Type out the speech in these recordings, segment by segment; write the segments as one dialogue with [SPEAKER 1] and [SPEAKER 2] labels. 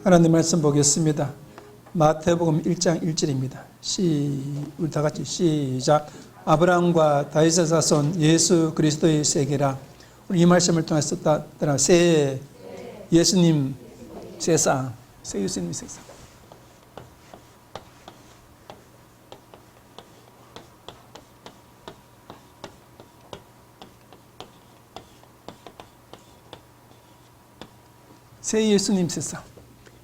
[SPEAKER 1] 하나님 말씀 보겠습니다. 마태복음 1장 1절입니다. 우리 다 같이 시작. 아브라함과 다윗의 자손 예수 그리스도의 세계라. 우리 이 말씀을 통해서 따라 새 예수님 세상, 새 예수님 세상. 새 예수님 세상.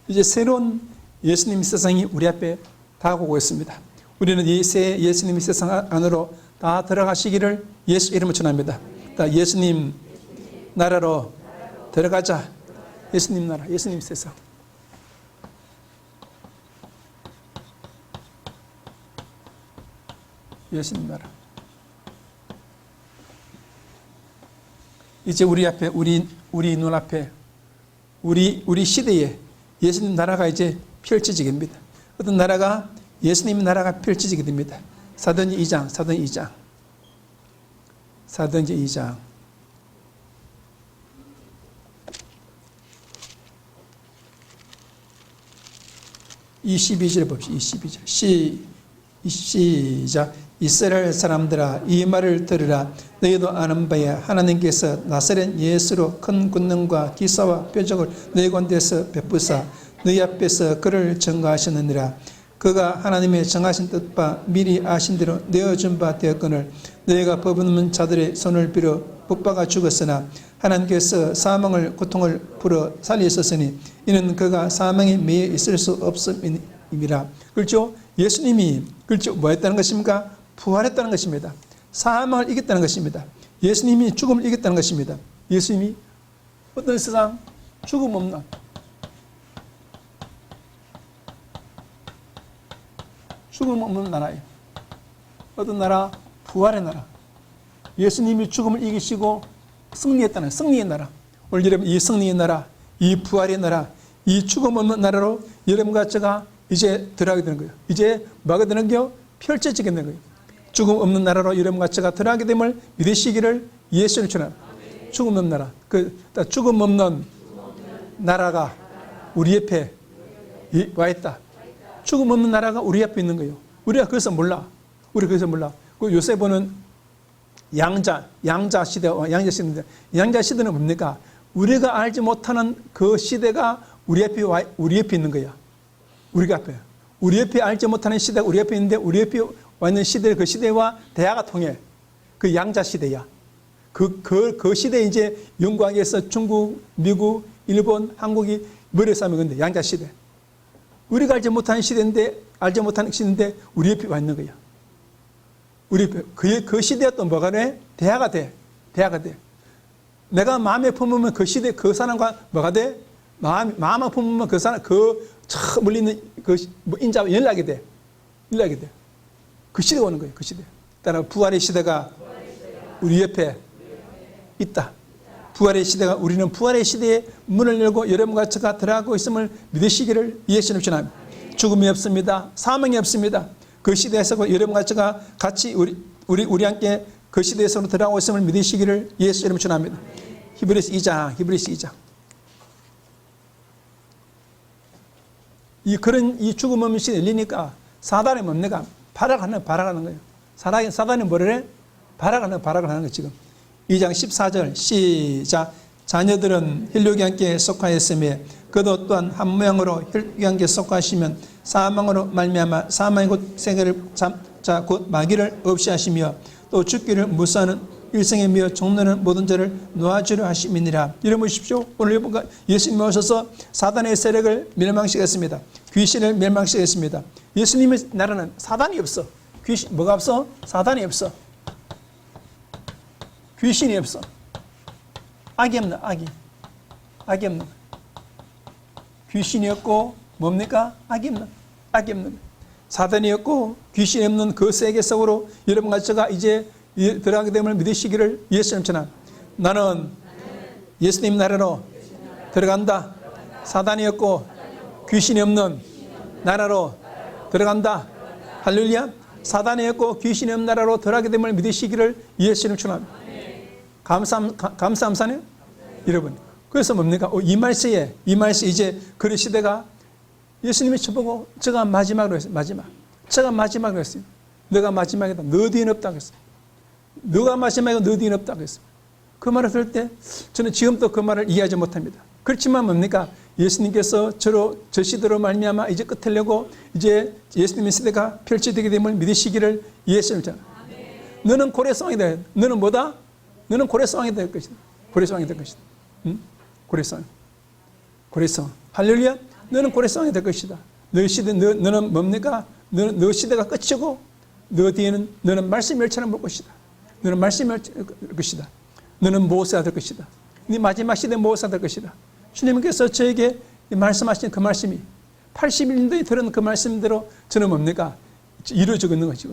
[SPEAKER 1] 이제 새로운 예수님 세상이 우리 앞에 다가오고 있습니다. 우리는 이 새 예수님 세상 안으로 다 들어가시기를 예수 이름으로 축원합니다. 예수님 나라로 들어가자. 예수님 나라, 예수님 세상. 예수님 나라. 이제 우리 앞에, 우리 눈앞에, 우리 시대에 예수님 나라가 이제 펼쳐지게 됩니다. 어떤 나라가 예수님 나라가 펼쳐지게 됩니다. 사도행전 2장, 사도행전 2장. 22절 봅시다. 22절. 시작. 이스라엘 사람들아 이 말을 들으라. 너희도 아는 바에 하나님께서 나사렛 예수로 큰 권능과 기사와 표적을 너희 가운데서 베푸사 너희 앞에서 그를 증거하셨느니라. 그가 하나님의 정하신 뜻과 미리 아신 대로 내어준 바 되었거늘 너희가 법 없는 자들의 손을 빌어 붙박아 죽었으나 하나님께서 사망을 고통을 풀어 살리셨으니 이는 그가 사망에 매여 있을 수 없음이니라. 그렇죠? 예수님이 그렇죠? 뭐 했다는 것입니까? 부활했다는 것입니다. 사망을 이겼다는 것입니다. 예수님이 죽음을 이겼다는 것입니다. 예수님이 어떤 세상? 죽음 없는 나라예요. 어떤 나라? 부활의 나라. 예수님이 죽음을 이기시고 승리했다는 승리의 나라. 오늘 여러분 이 승리의 나라, 이 부활의 나라, 이 죽음 없는 나라로 여러분과 제가 이제 들어가게 되는 거예요. 이제 뭐가 되는 거예요? 펼쳐지게 되는 거예요. 죽음 없는 나라로 여러분과 제가 들어가게 됨을 믿으시기를 예수를 축원합니다. 죽음 없는 나라. 죽음 없는 나라가 우리 옆에 와 있다. 죽음 없는 나라가 우리 앞에 있는 거예요. 우리가 그래서 몰라. 그 요새 보는 양자 시대인데, 양자 시대는 뭡니까? 우리가 알지 못하는 그 시대가 우리 옆에 있는 거야. 우리 옆에 알지 못하는 시대가 우리 옆에 있는데, 우리 옆에 와 있는 시대를 그 시대와 대화가 통해. 그 양자 시대야. 그 시대에 이제 영광에서 중국, 미국, 일본, 한국이 머리에 싸면 건데, 양자 시대. 우리가 알지 못하는 시대인데 우리 옆에 와 있는 거야. 우리 옆에. 그 시대에 또 뭐가 돼? 대화가 돼. 내가 마음에 품으면 그 시대, 그 사람과 뭐가 돼? 마음에 품으면 그 사람, 저 멀리 있는 인자와 연락이 돼. 그 시대가 오는 거예요. 그 시대. 따라 부활의 시대가 우리 옆에 있다. 우리는 부활의 시대에 문을 열고 여러분과 제가 들어가고 있음을 믿으시기를 예수님 축원합니다. 죽음이 없습니다. 사망이 없습니다. 그 시대에서 여러분과 제가 같이 우리 함께 그 시대에서 들어가고 있음을 믿으시기를 예수님 축원합니다. 히브리서 2장. 이 죽음 없는 시대에 열리니까 사단이 뭡니까? 발악하는 거예요. 사단이 뭐를 해? 발악을 하는 거예요, 지금. 2장 14절 시작. 자녀들은 혈육이 함께 속하였으며 그도 또한 한 모양으로 혈육이 함께 속하시면 사망으로 말미암아 사망의 곧 세계를 곧 마귀를 없이 하시며 또 죽기를 무사하는 일생에 미어 종로는 모든 자를 놓아주려 하심이니라. 이러 보십시오. 오늘 예수님이 오셔서 사단의 세력을 멸망시켰습니다. 귀신을 멸망시켰습니다. 예수님의 나라는 사단이 없어. 뭐가 없어? 사단이 없어. 귀신이 없어. 악이 없는. 귀신이 없고 뭡니까? 악이 없는. 사단이 없고 귀신이 없는 그 세계 속으로 여러분과 제가 이제 들어가게 됨을 믿으시기를 예수님 축원합니다. 나는 예수님 나라로 들어간다. 사단이 없고 귀신이 없는 나라로 들어간다. 할렐루야. 사단이 없고 귀신이 없는 나라로 들어가게 됨을 믿으시기를 예수님 축원합니다. 감사함사네요. 여러분 그래서 뭡니까? 이말세에 이제 그 시대가 예수님이 저보고 제가 마지막으로 했어요. 제가 마지막으로 했어요. 너가 마지막이다. 너 뒤에는 없다고 했어요. 너가 마지막이고 너 뒤에는 없다고 했어요. 그 말을 들을 때 저는 지금도 그 말을 이해하지 못합니다. 그렇지만 뭡니까? 예수님께서 저 시대로 말미암아 이제 끝을 내고 이제 예수님의 시대가 펼쳐지게 됨을 믿으시기를 예수님처럼. 너는 고래상이 돼. 너는 뭐다? 너는 고래상이 될 것이다. 고래상이 될 것이다. 응? 고래상. 할렐루야. 너는 고래상이 될 것이다. 너는 뭡니까? 너 시대가 끝이고 너 뒤에는 너는 말씀 열차를 볼 것이다. 너는 말씀 열차를 볼 것이다. 너는 모세가 될 것이다. 네 마지막 시대 모세가 될 것이다. 주님께서 저에게 말씀하신 그 말씀이 81년도에 들은 그 말씀대로 저는 뭡니까? 이루어지고 있는 거죠.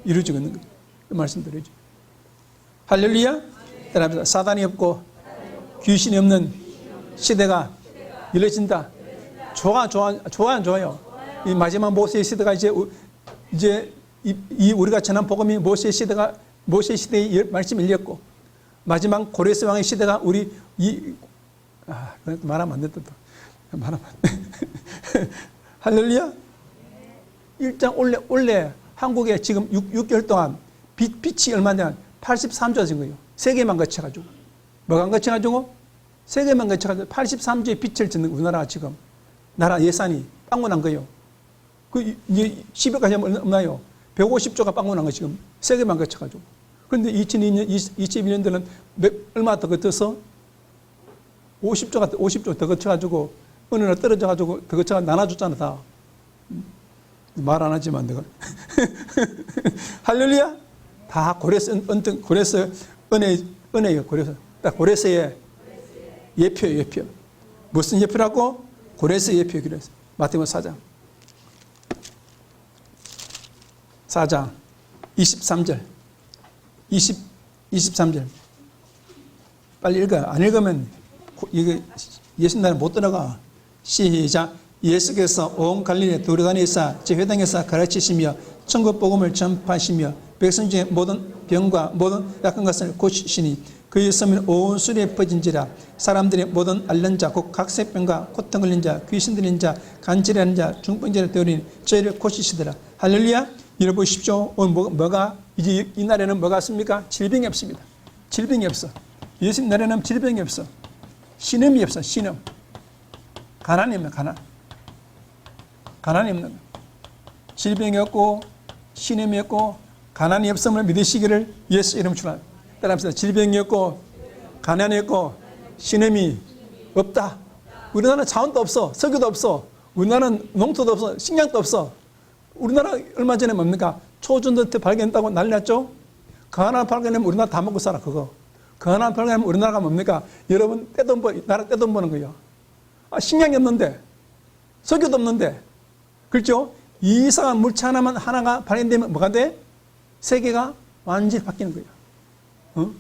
[SPEAKER 1] 이루어지고 있는 거죠. 그 말씀대로죠. 할렐루야. 따라합니다. 사단이 없고 귀신이 없는 시대가 열려진다. 좋아요. 이 마지막 모세의 시대가 이제 이 우리가 전한 복음이 모세의 시대의 말씀이 열렸고 마지막 고레스 왕의 시대가 말하면 안 된다. 말하면 안 돼. 할렐루야. 일장 원래 한국에 지금 6개월 동안 빛이 얼마냐? 83조가 진 거예요. 세 개만 거쳐가지고. 뭐가 거쳐가지고? 세 개만 거쳐가지고 83조의 빛을 짓는 우리나라가 지금 나라 예산이 빵꾸 난 거예요. 이제 10여까지 하면 없나요? 150조가 빵꾸 난 거 지금 세 개만 거쳐가지고. 그런데 2022년도는 얼마 더 거쳐서 50조 더 거쳐가지고 어느 날 떨어져가지고 더 거쳐가 나눠줬잖아 다. 말 안 하지만 내가. 할렐루야. 다 고레스 은혜예요. 고레스의 예표. 무슨 예표라고? 고레스 예표. 그래서 마태복음 4장 23절 23절 빨리 읽어요. 안 읽으면 이게 예수 나라에 못 들어가. 시작. 예수께서 온 갈릴리에 돌아다니사 제회당에서 가르치시며 천국 복음을 전파하시며 백성 중에 모든 병과 모든 약한 것을 고치시니 그의 소문이 온 수리에 퍼진지라. 사람들이 모든 앓는 자 곧 각색병과 고통 걸린 자 귀신 들린 자 간질하는 자 중풍자를 되오니 저희를 고치시더라. 할렐루야. 이래 보십시오. 오늘 뭐가 이제 이 날에는 뭐가 없습니까? 질병이 없습니다. 질병이 없어. 예수님 날에는 질병이 없어. 신음이 없어. 신음. 가난이 없는 가난이 없는 질병이 없고 신음이 없고 가난이 없음을 믿으시기를 예수 이름 축원합니다. 따라합시다. 질병이 없고 가난이 없고 신음이 없다. 우리나라는 자원도 없어. 석유도 없어. 우리나라는 농토도 없어. 식량도 없어. 우리나라 얼마 전에 뭡니까? 초전도체 발견했다고 난리 났죠? 그 하나 발견하면 우리나라 다 먹고 살아, 그거. 그 하나 발견하면 우리나라가 뭡니까? 여러분, 나라 떼돈 버는 거예요. 식량이 없는데, 석유도 없는데, 그렇죠? 이 이상한 물체 하나가 발견되면 뭐가 돼? 세계가 완전히 바뀌는 거예요.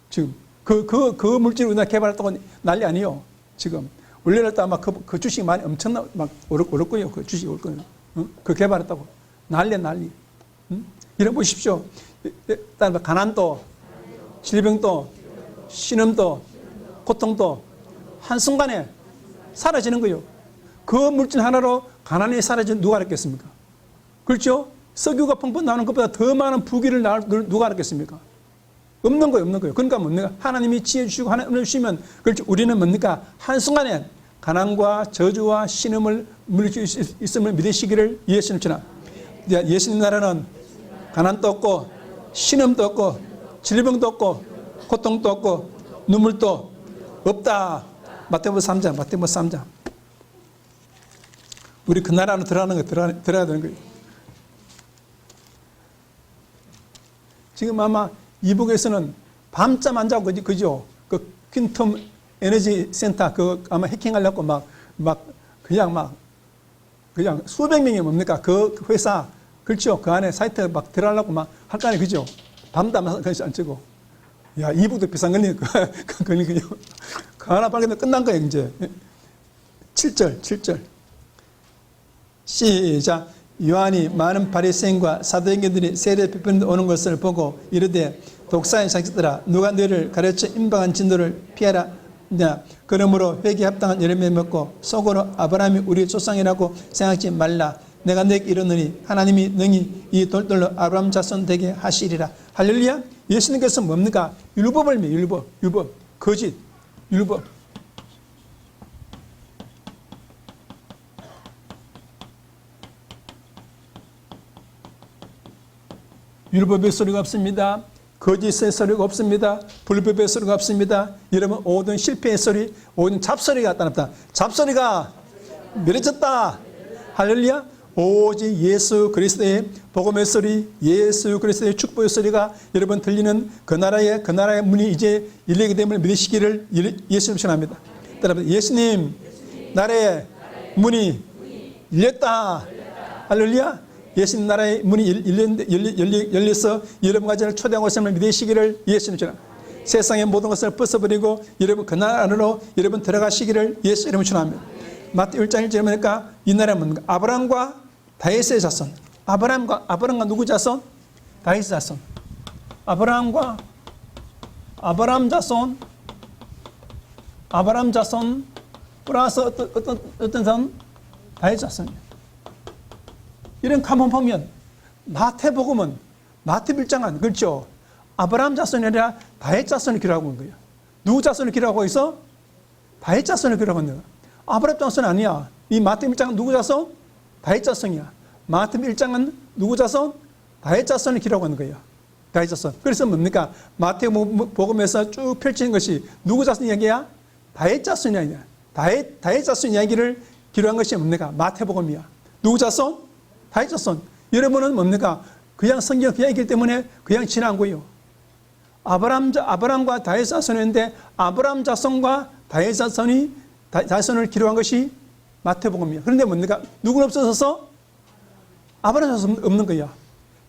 [SPEAKER 1] 지금. 그 물질을 우리나라 개발했다고 난리 아니에요. 지금. 원래는 또 아마 그 주식이 많이 엄청나, 막 오를 거예요. 그 주식이 올 거예요. 그 개발했다고. 난리. 이런 보십시오. 가난도, 질병도, 신음도, 고통도 한순간에 사라지는 거예요. 그 물질 하나로 가난이 사라지는 누가 알았겠습니까? 그렇죠? 석유가 펑펑 나오는 것보다 더 많은 부귀를 누가 알았겠습니까? 없는 거예요. 그러니까 뭡니까? 하나님이 지혜 주시고 하나님을 주시면 그렇죠. 우리는 뭡니까? 한순간에 가난과 저주와 신음을 물릴 수 있음을 믿으시기를 예수님 전하. 예수님 나라는 가난도 없고 신음도 없고 질병도 없고 고통도 없고 눈물도 없다. 마태복음 3장. 우리 그 나라로 들어가야 되는 거예요. 지금 아마 이북에서는 밤잠 안 자고 그죠? 그 퀸텀 에너지 센터 그 아마 해킹하려고 그냥 수백 명이 뭡니까? 그 회사 그렇죠? 그 안에 사이트 막 들어가려고 할 거 아니에요, 그죠? 밤도 안 찌고. 야, 이북도 비싼 걸리니까 걸리고요. 그 하나 발견되면 끝난 거예요, 이제. 7절. 시작. 요한이 많은 바리새인과 사두개인들이 세례 베푸는 데 오는 것을 보고 이르되 독사의 자식들아 누가 너희를 가르쳐 임방한 진도를 피하라 그러므로 회개에 합당한 열매 맺고 속으로 아브라함이 우리의 조상이라고 생각하지 말라. 내가 내게 이르노니 하나님이 능히 이 돌들로 아브라함 자손 되게 하시리라. 할렐루야. 예수님께서 뭡니까? 율법을 율법, 거짓, 율법. 율법의 소리가 없습니다. 거짓의 소리가 없습니다. 불법의 소리가 없습니다. 여러분, 모든 실패의 소리, 모든 잡소리가 나타났다. 잡소리가 멸해졌다. 할렐루야. 오직 예수 그리스도의 복음의 소리, 예수 그리스도의 축복의 소리가 여러분 들리는 그 나라의 문이 이제 열리게 됨을 믿으시기를 예수님 전합니다. 여러분, 예수님 나라의 문이 열렸다. 할렐루야. 예수님 나라의 문이 열려서 여러분 가정을 초대하고 있음을 믿으시기를 예수님 전합니다. 세상의 모든 것을 벗어버리고 여러분 그 나라 안으로 여러분 들어가시기를 예수 이름으로 축원합니다. 마태오 1장 1절에 보니까 이 나라는 뭡니까? 아브라함과 다윗의 자손. 아브라함과 누구 자손? 다윗의 자손. 아브라함 자손 플러스 어떤 자손? 다윗 자손이에요. 이런 가만 보면 마태복음은 마태 1장은 그렇죠. 아브라함 자손이 아니라 다윗 자손을 기록하고 있는 거예요. 누구 자손을 기록하고 있어? 다윗 자손을 기록하고 있는 거예요. 아브라함 자손 아니야. 이 마태 1장은 누구 자손? 다윗 자손이야. 마태 1장은 누구 자손? 다윗 자손을 기록하고 있는 거예요. 다윗 자손. 그래서 뭡니까? 마태복음에서 쭉 펼치는 것이 누구 자손 이야기야? 다윗 자손 이야기야. 다윗 자손 이야기를 기록한 것이 뭡니까? 마태복음이야. 누구 자손? 다윗 자손. 여러분은 뭡니까? 그냥 성경 그냥 있기 때문에 그냥 지나간 거예요. 아브라함과 다윗 자손인데 아브라함 자손과 다윗 자손을 기록한 것이 마태복음이에요. 그런데 뭡니까? 누구는 없어서 아브라함 자손 없는 거야.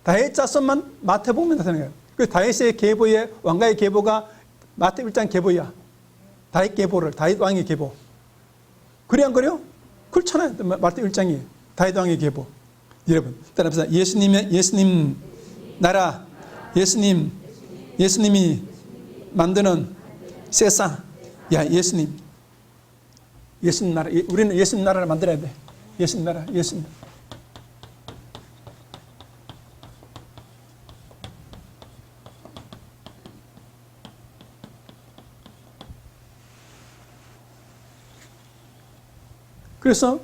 [SPEAKER 1] 다윗 자손만 마태복음에 나타나는 거예요. 그 다윗의 계보의 왕가의 계보가 마태 1장 계보야. 다윗 왕의 계보. 그래 안 그래요? 그렇잖아요. 마태 1장이 다윗 왕의 계보. 여러분 따라합시다. 예수님 나라, 예수님이 만드는 세상. 야, 예수님 나라. 우리는 예수님 나라를 만들어야 돼. 예수님 나라, 예수님. 그래서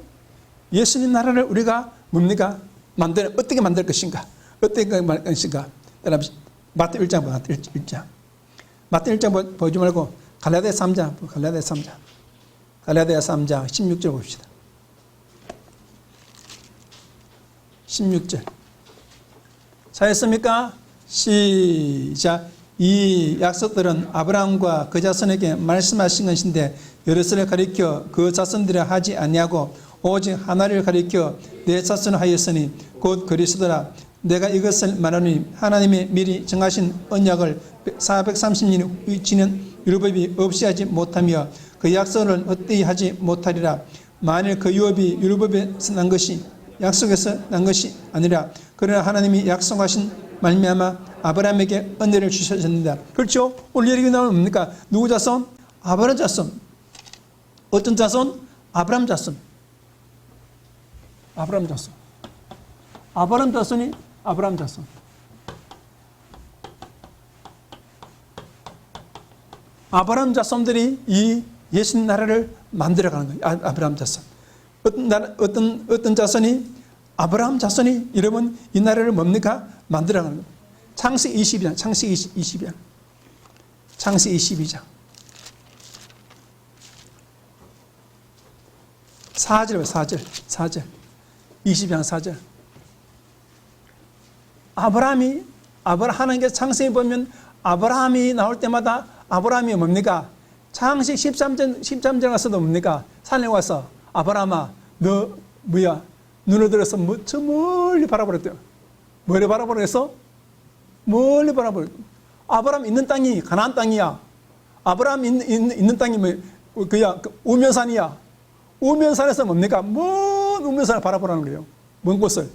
[SPEAKER 1] 예수님 나라를 우리가 뭡니까? 어떻게 만들 것인가? 어떻게 만들 것인가? 마태 1장 봐. 마태 1장 보지 말고 갈라디아 3장. 갈라디아 3장 16절 봅시다. 16절. 잘했습니까? 시작. 이 약속들은 아브라함과 그 자손에게 말씀하신 것인데 여럿을 가리켜 그 자손들이 하지 아니하고 오직 하나를 가리켜 내 자손을 하였으니 곧 그리스도라. 내가 이것을 말하니 하나님이 미리 정하신 언약을 430년 지는 율법이 없이 하지 못하며 그 약속을 헛되이 하지 못하리라. 만일 그 율법이 율법에서 난 것이 약속에서 난 것이 아니라 그러나 하나님이 약속하신 말미암아 아브라함에게 은혜를 주셨습니다. 그렇죠? 오늘 얘기 나오는 뭡니까? 누구 자손? 아브라함 자손. 어떤 자손? 아브라함 자손. 아브라함 자손이 아브라함 자손. 아브라함 자손들이 이 예수님 나라를 만들어가는 거예요. 아브라함 자손. 어떤 자손이? 아브라함 자손이 여러분 이 나라를 뭡니까? 만들어가는 거예요. 창세기 22장. 창세기 22장. 4절. 22장 4절. 하나님께서 창세기 보면 아브라함이 나올 때마다 아브라함이 뭡니까? 창세기 13절 가서도 뭡니까? 산에 와서 아브라함아 너 뭐야? 눈을 들어서 저 멀리 바라보랬대요. 멀리 바라보랬어? 멀리 바라보랬. 아브라함 있는 땅이 가나안 땅이야. 아브라함 있는 땅이 그야 우면산이야. 우면산에서 뭡니까? 먼 우면산을 바라보라는 거예요. 먼 곳을.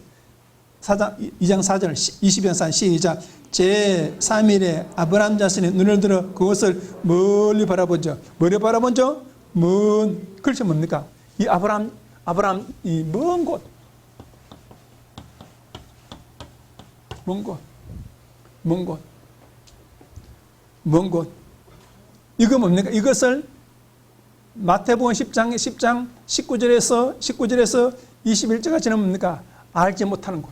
[SPEAKER 1] 4장 2장 4절 20편 시작. 제3일에 아브라함 자손이 눈을 들어 그것을 멀리 바라보죠. 멀리 바라보죠. 그렇죠. 뭡니까? 이 아브라함 이 먼 곳, 먼 곳. 이거 뭡니까? 이것을 마태복음 10장 19절에서 21절까지는 뭡니까? 알지 못하는 곳.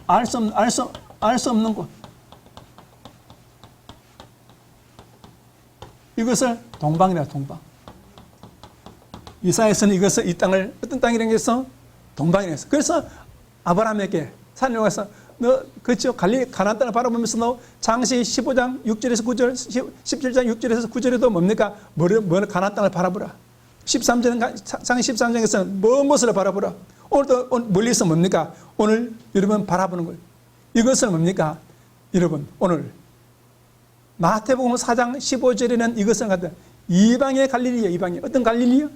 [SPEAKER 1] 알 수 없는 곳. 이것을 동방이라 동방. 이사야서는 이것을 이 땅을 어떤 땅이라는 게서 동방이라 했어. 그래서 아브라함에게 산에 와서 너 그렇죠. 가나안 땅을 바라보면서 너 창세기 15장 6절에서 9절, 17장 6절에서 9절에도 뭡니까? 가나안 땅을 바라보라. 13절은 창세기 13장에서는 먼 곳을 바라보라. 오늘도 멀리서 뭡니까? 오늘 여러분 바라보는 거예요. 이것은 뭡니까? 여러분 오늘 마태복음 4장 15절에는 이것을 갖다 이방의 갈릴리예요. 이방의 어떤 갈릴리요?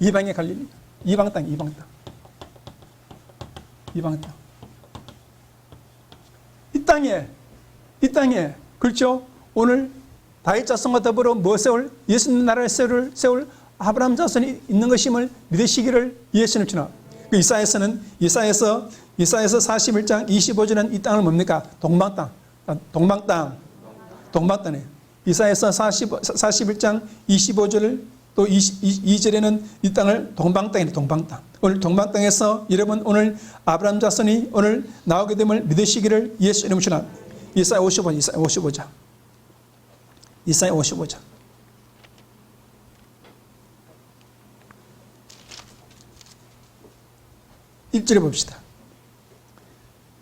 [SPEAKER 1] 이방의 갈릴리. 이방 땅. 이 땅에 그렇죠? 오늘 다윗 자손과 더불어 예수님 나라를 세울 아브라함 자손이 있는 것임을 믿으시기를 예수님 주나. 그 이사야서 41장 25절은 이 땅을 뭡니까? 동방땅에. 이사야서 41장 25절 또 22절에는 이 땅을 동방땅이래. 동방땅. 오늘 동방땅에서 여러분 오늘 아브라함 자손이 오늘 나오게 됨을 믿으시기를 예수 이름으로 주나. 이사야 55장. 1절에 봅시다.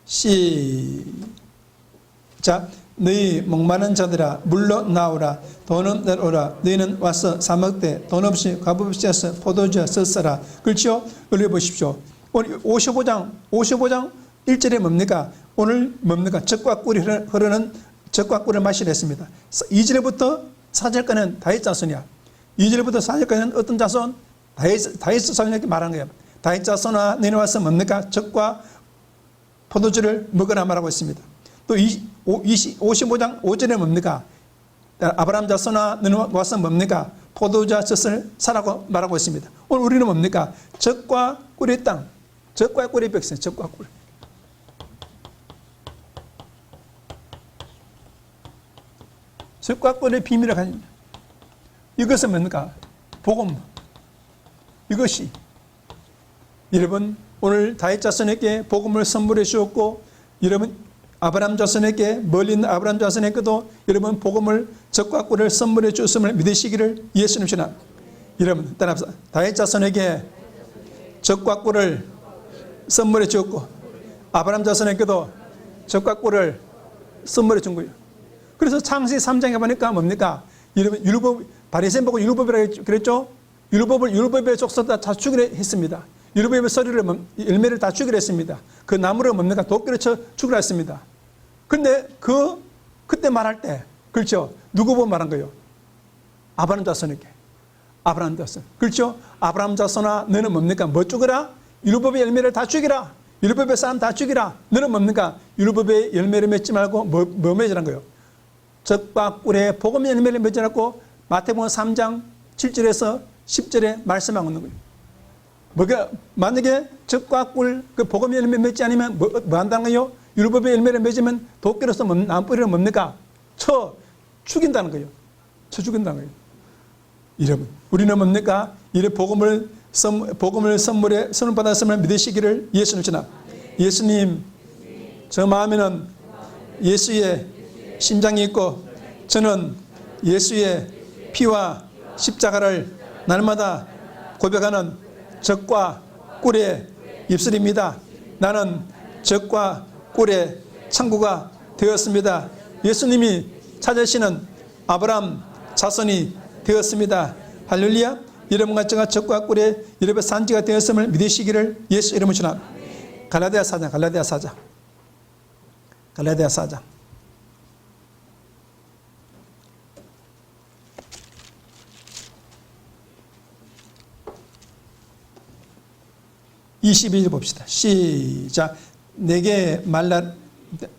[SPEAKER 1] 시작. 너희 목마른 자들아 물러 나오라. 돈은 내오라. 너희는 와서 사 먹되 돈 없이 값 없이 해서 포도주에 섰어라. 그렇죠? 올려보십시오. 오늘 55장 1절에 뭡니까? 오늘 뭡니까? 젖과 꿀이 흐르는 젖과 꿀을 마시라 했습니다. 2절부터 4절까지는 다윗 자손이야. 2절부터 4절까지는 어떤 자손? 다윗 자손에게 말하는 거예요. 다윗 자손아 너희는 와서 뭡니까? 젖과 포도주를 먹으라 말하고 있습니다. 또 55장 5절에 뭡니까? 아브라함 자손아 너희는 와서 뭡니까? 포도주와 젖을 사라고 말하고 있습니다. 오늘 우리는 뭡니까? 젖과 꿀의 땅, 젖과 꿀의 백성, 젖과 꿀. 젖과 꿀의 비밀을 가진 이것은 뭡니까? 복음. 이것이 여러분 오늘 다윗 자손에게 복음을 선물해 주었고 여러분 아브라함 자손에게 멀리 있는 아브라함 자손에게도 여러분 복음을 젖과 꿀을 선물해 주었음을 믿으시기를 예수님 주나. 여러분 따라합시다. 다윗 자손에게 젖과 꿀을 선물해 주었고 아브라함 자손에게도 젖과 꿀을 선물해 준 거예요. 그래서 창세기 3장에 보니까 뭡니까? 여러분 율법 바리새인 보고 율법이라고 그랬죠? 율법의 족속을 다 죽이려 했습니다. 율법의 열매를 다 죽이려 했습니다. 그 나무를 뭡니까? 도끼로 쳐 죽이려 했습니다. 근데 그때 말할 때 그렇죠? 누구 보고 말한 거예요? 아브라함 자손에게. 아브라함 자손. 그렇죠? 아브라함 자손아 너는 뭡니까? 뭐 죽여라? 율법의 열매를 다 죽이라. 율법의 사람 다 죽이라. 너는 뭡니까? 율법의 열매를 맺지 말고 뭐 맺으란 거예요? 젖과 꿀의 복음의 열매를 맺으라고 마태복음 3장 7절에서 10절에 말씀하고 있는 거예요. 만약에 젖과 꿀, 그 복음의 열매 맺지 않으면 뭐 한다는 거예요? 율법의 열매를 맺으면 도끼로서 나무뿌리를 뭡니까? 죽인다는 거예요. 죽인다는 거예요. 여러분, 우리는 뭡니까? 이런 복음을 선물에 받았음을 믿으시기를 예수님 주나. 예수님, 저 마음에는 예수의 심장이 있고 저는 예수의 피와 십자가를 날마다 고백하는 젖과 꿀의 입술입니다. 나는 젖과 꿀의 창구가 되었습니다. 예수님이 찾으시는 아브라함 자손이 되었습니다. 할렐루야. 여러분과 제가 젖과 꿀의 여러분의 산지가 되었음을 믿으시기를 예수 이름으로 주나. 갈라디아 4장. 갈라디아 4장. 2 22절 봅시다. 시작. 내게 말라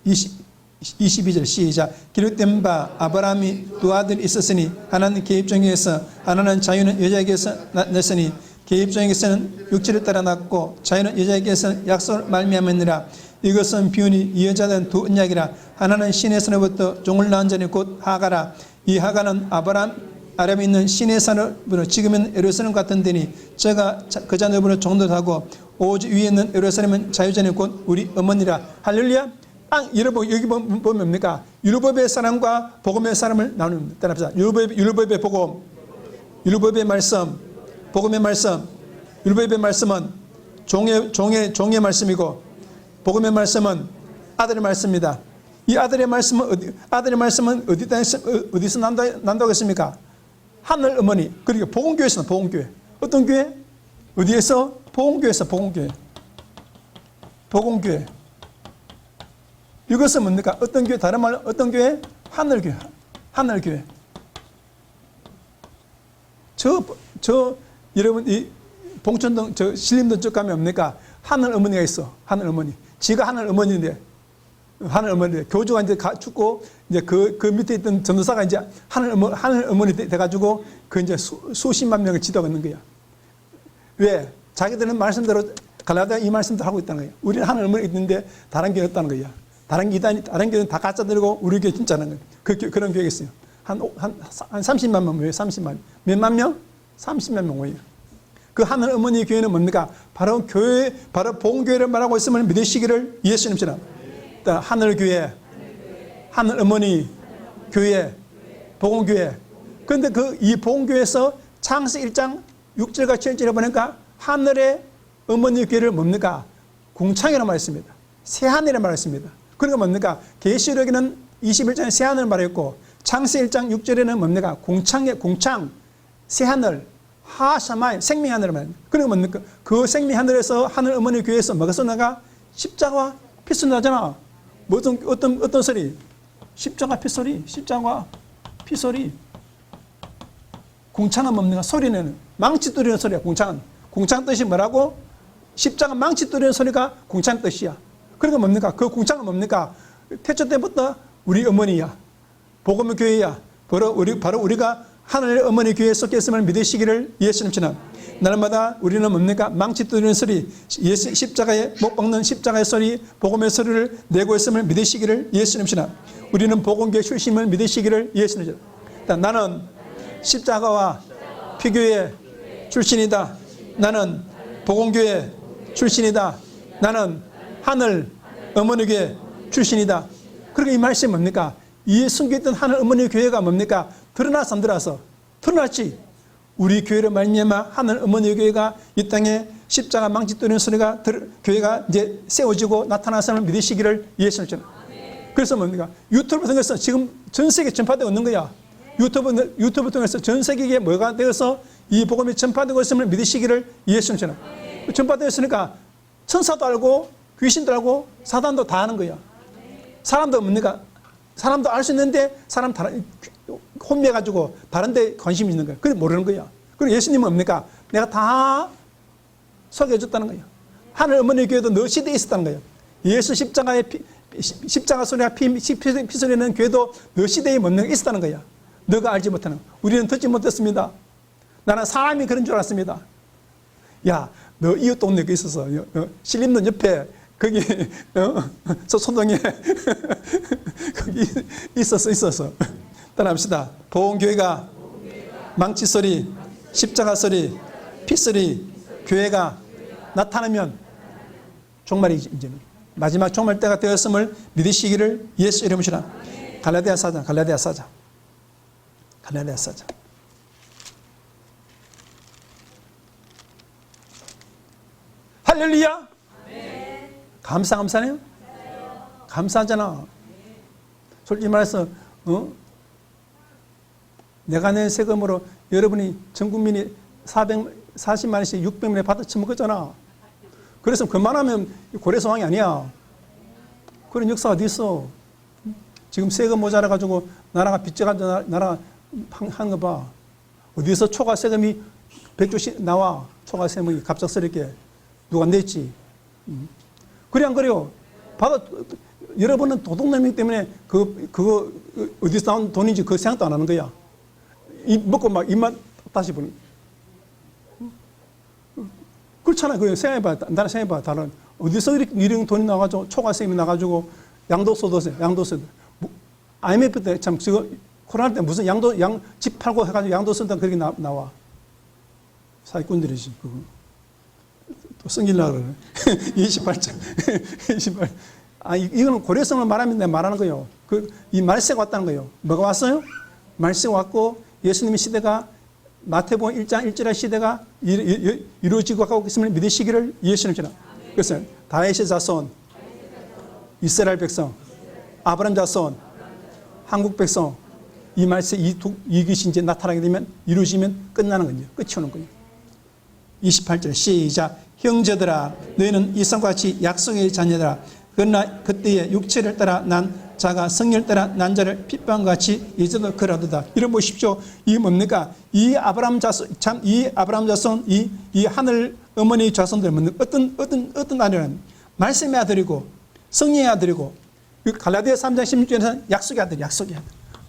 [SPEAKER 1] 22절 시작. 기록된 바 아브라함이 두 아들이 있었으니 하나는 계획 중에서 하나는 자유는 여자에게서 났으니 계획 중에서는 육체를 따라 낳고 자유는 여자에게서 약속을 말미암았느니라. 이것은 비유니 이 여자는 두 언약이라. 하나는 신의 산으로부터 종을 낳은 자니 곧 하가라. 이 하가는 아람에 있는 신의 산으로 지금은 예루살렘 같은 데니 저가 그 자녀분을 종도하고 오직 위에 있는 예루살렘은 자유자니 곧 우리 어머니라. 할렐루야. 여기 보면 뭡니까? 율법의 사람과 복음의 사람을 나눕니다. 따라합시다. 율법의 복음, 율법의 말씀, 복음의 말씀. 율법의 말씀은 종의 말씀이고 복음의 말씀은 아들의 말씀입니다. 이 아들의 말씀은 어디서 난다고 했습니까? 하늘 어머니. 그리고 복음교회에서 복음교회. 어떤 교회? 어디에서? 복음교회에서 복음교회. 복음교회. 이것은 뭡니까? 어떤 교회? 다른 말로 어떤 교회? 하늘교회. 하늘교회. 여러분, 이 봉천동, 신림동 쪽 가면 뭡니까? 하늘 어머니가 있어. 하늘 어머니. 지가 하늘 어머니인데, 교주가 이제 죽고, 이제 그 밑에 있던 전도사가 이제 하늘 어머니 돼가지고, 그 이제 수십만 명을 지도하고 있는 거야. 왜? 자기들은 말씀대로, 갈라디아 이 말씀도 하고 있다는 거야. 우리는 하늘 어머니 있는데, 다른 교회 없다는 거야. 다른 교회는 다 가짜들이고, 우리 교회 진짜는 거야. 그런 교회가 있어요. 한 30만 명 모여요. 30만. 몇만 명? 30만 명 모여요. 그 하늘 어머니 교회는 뭡니까? 바로 복음교회를 말하고 있음을 믿으시기를 예수님처럼. 하늘교회, 하늘 어머니 교회, 복음교회. 그런데 이 복음교회에서 창세기 1장 6절과 7절에 보니까 하늘의 어머니 교회를 뭡니까? 궁창이라고 말했습니다. 새하늘이라고 말했습니다. 그러니까 뭡니까? 계시록에는 21장에 새하늘을 말했고 창세기 1장 6절에는 뭡니까? 궁창, 새하늘, 하샤마이, 생명하늘을 말합니다. 그러니까 뭡니까? 그 생명하늘에서 하늘 어머니 교회에서 뭐가 쏟나가? 십자가와 피소리 나잖아. 어떤 소리? 십자가 피소리, 십자가 피소리. 궁창은 뭡니까? 소리는 망치 뚫리는 소리야. 궁창 뜻이 뭐라고? 십자가 망치 뚫리는 소리가 궁창 뜻이야. 그러니까 뭡니까? 그 궁창은 뭡니까? 태초 때부터 우리 어머니야. 복음의 교회야. 바로 우리가 하늘의 어머니 교회에 섞여 있음을 믿으시기를 예수님처럼. 날마다 우리는 뭡니까? 망치 뚫리는 소리, 십자가에 못 박는 십자가의 소리, 복음의 소리를 내고 있음을 믿으시기를 예수님처럼. 우리는 복음교회 출신을 믿으시기를 예수님처럼. 나는 십자가와 피교회 출신이다. 나는 복음교회 출신이다. 나는 하늘 어머니 교회 출신이다. 그러니까 이 말씀이 뭡니까? 이 숨겨있던 하늘 어머니 교회가 뭡니까? 드러나서 안 드러나서? 드러났지. 우리 교회를 말미암아 하늘 어머니 교회가 이 땅에 십자가 망치 뚫리는 소리가 교회가 이제 세워지고 나타나서는 믿으시기를 예수님처럼. 그래서 뭡니까? 유튜브 통해서 지금 전 세계 전파되고 있는 거야. 유튜브 통해서 전 세계에 뭐가 되어서 이 복음이 전파되고 있음을 믿으시기를 예수님처럼. 전파되었으니까 천사도 알고 귀신도 알고 사단도 다 아는 거야. 사람도 뭡니까? 사람도 알 수 있는데 사람 혼미해가지고 다른 데 관심이 있는 거야. 그래 모르는 거야. 그리고 예수님은 뭡니까? 내가 다 소개해줬다는 거야. 하늘 어머니 교회도 너 시대에 있었다는 거야. 예수 십자가 소리와 피소리는 교회도 너 시대에 있었다는 거야. 너가 알지 못하는. 우리는 듣지 못했습니다. 나는 사람이 그런 줄 알았습니다. 야, 너 이웃 동네에 있어서 신림동 옆에 거기 소동에 거기 있었어. 따라합시다. 보험교회가 망치 소리, 십자가 소리, 피 소리, 교회가 나타나면 종말이지. 이제는 마지막 종말 때가 되었음을 믿으시기를 예수 이름으로. 갈라디아 4장. 할렐루야. 감사네요. 감사하잖아. 솔직히 말해서 내가 낸 세금으로 여러분이 전 국민이 440만 원씩 600만 원 받아 처먹었잖아. 그래서 그만하면 고래상황이 아니야. 그런 역사가 어디 있어? 지금 세금 모자라가지고 나라가 빚져가지고 나라가 하는 거 봐. 어디서 초과 세금이 100조씩 나와. 초과 세금이 갑작스럽게.
[SPEAKER 2] 누가 냈지. 그래 안 그래요? 받아, 여러분은 도둑놈이기 때문에 그거 어디서 나온 돈인지 그 생각도 안 하는 거야. 먹고 막 입만 다시 보니. 그렇잖아. 그 생각해봐. 나는 생각해봐. 다른 어디서 이런 돈이 나가지고 초과세금이 나가지고 양도세. IMF 때 참 지금 코로나 때 무슨 집 팔고 해가지고 양도세다 그렇게 나와. 사기꾼들이지. 그거. 또 승길라 그러네. 28장. 28. 이거는 고려성을 말하면 내가 말하는 거예요. 이 말세가 왔다는 거예요. 뭐가 왔어요? 말세가 왔고 예수님의 시대가 마태복음 1장 1절의 시대가 이루어지고 가고 있음을 믿으시기를 예수님 전하. 그래서 다윗의 자손, 이스라엘 백성, 아브라함 자손, 한국 백성, 이 말세 이 것이 이제 나타나게 되면 이루어지면 끝나는 거예요. 끝이 오는 거예요. 28절 시작. 형제들아 너희는 이삭과 같이 약속의 자녀들아 그러나 그때의 육체를 따라 난 자가 성령을 따라 난 자를 핍박과 같이 이제도 그러하도다. 이런 보십시오. 이게 뭡니까? 이 아브라함 자손 이 하늘 어머니 자손들 어떤 아들은 말씀의 아들이고 성령의 아들이고 갈라디아 3장 16절에서는 약속의 아들.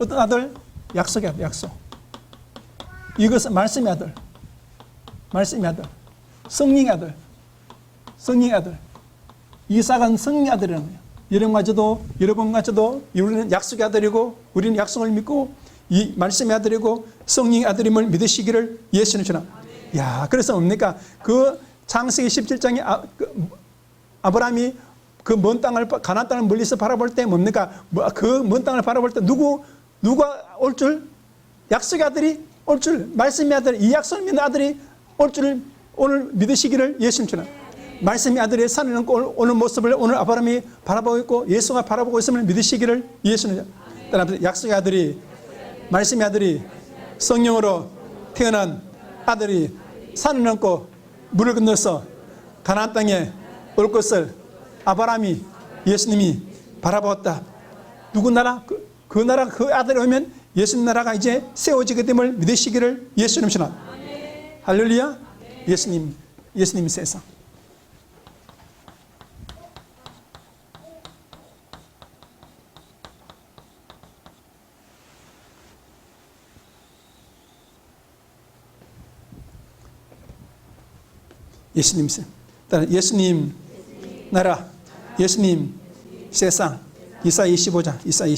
[SPEAKER 2] 어떤 아들? 약속의 아들. 이것은 말씀의 아들. 성령의 아들. 이삭은 성령의 아들이라는 거예요. 여러분과 저도 우리는 약속의 아들이고 우리는 약속을 믿고 이 말씀의 아들이고 성령의 아들임을 믿으시기를 예수님 전하. 야, 그래서 뭡니까? 그 창세기 17장에 아브라함이 그 먼 땅을 가나안 땅을 멀리서 바라볼 때 뭡니까? 그 먼 땅을 바라볼 때 누가 올 줄? 약속의 아들이 올 줄. 말씀의 아들, 이 약속을 믿는 아들이 올 줄을 오늘 믿으시기를 예수님 전하. 말씀의 아들의 산을 넘고 오는 모습을 오늘 아브라함이 바라보고 있고 예수가 바라보고 있음을 믿으시기를 예수는 따라서 약속의 아들이 말씀의 아들이 성령으로 태어난 아들이 산을 넘고 물을 건너서 가나안 땅에 올 것을 아브라함이 예수님이 바라보았다. 누구 나라? 그 나라 그 아들이 오면 예수님 나라가 이제 세워지게 됨을 믿으시기를 예수님 전하. 할렐루야. 예수님 세상. 예수님 나라, 예수님 세상. 이사야 25장. 이사야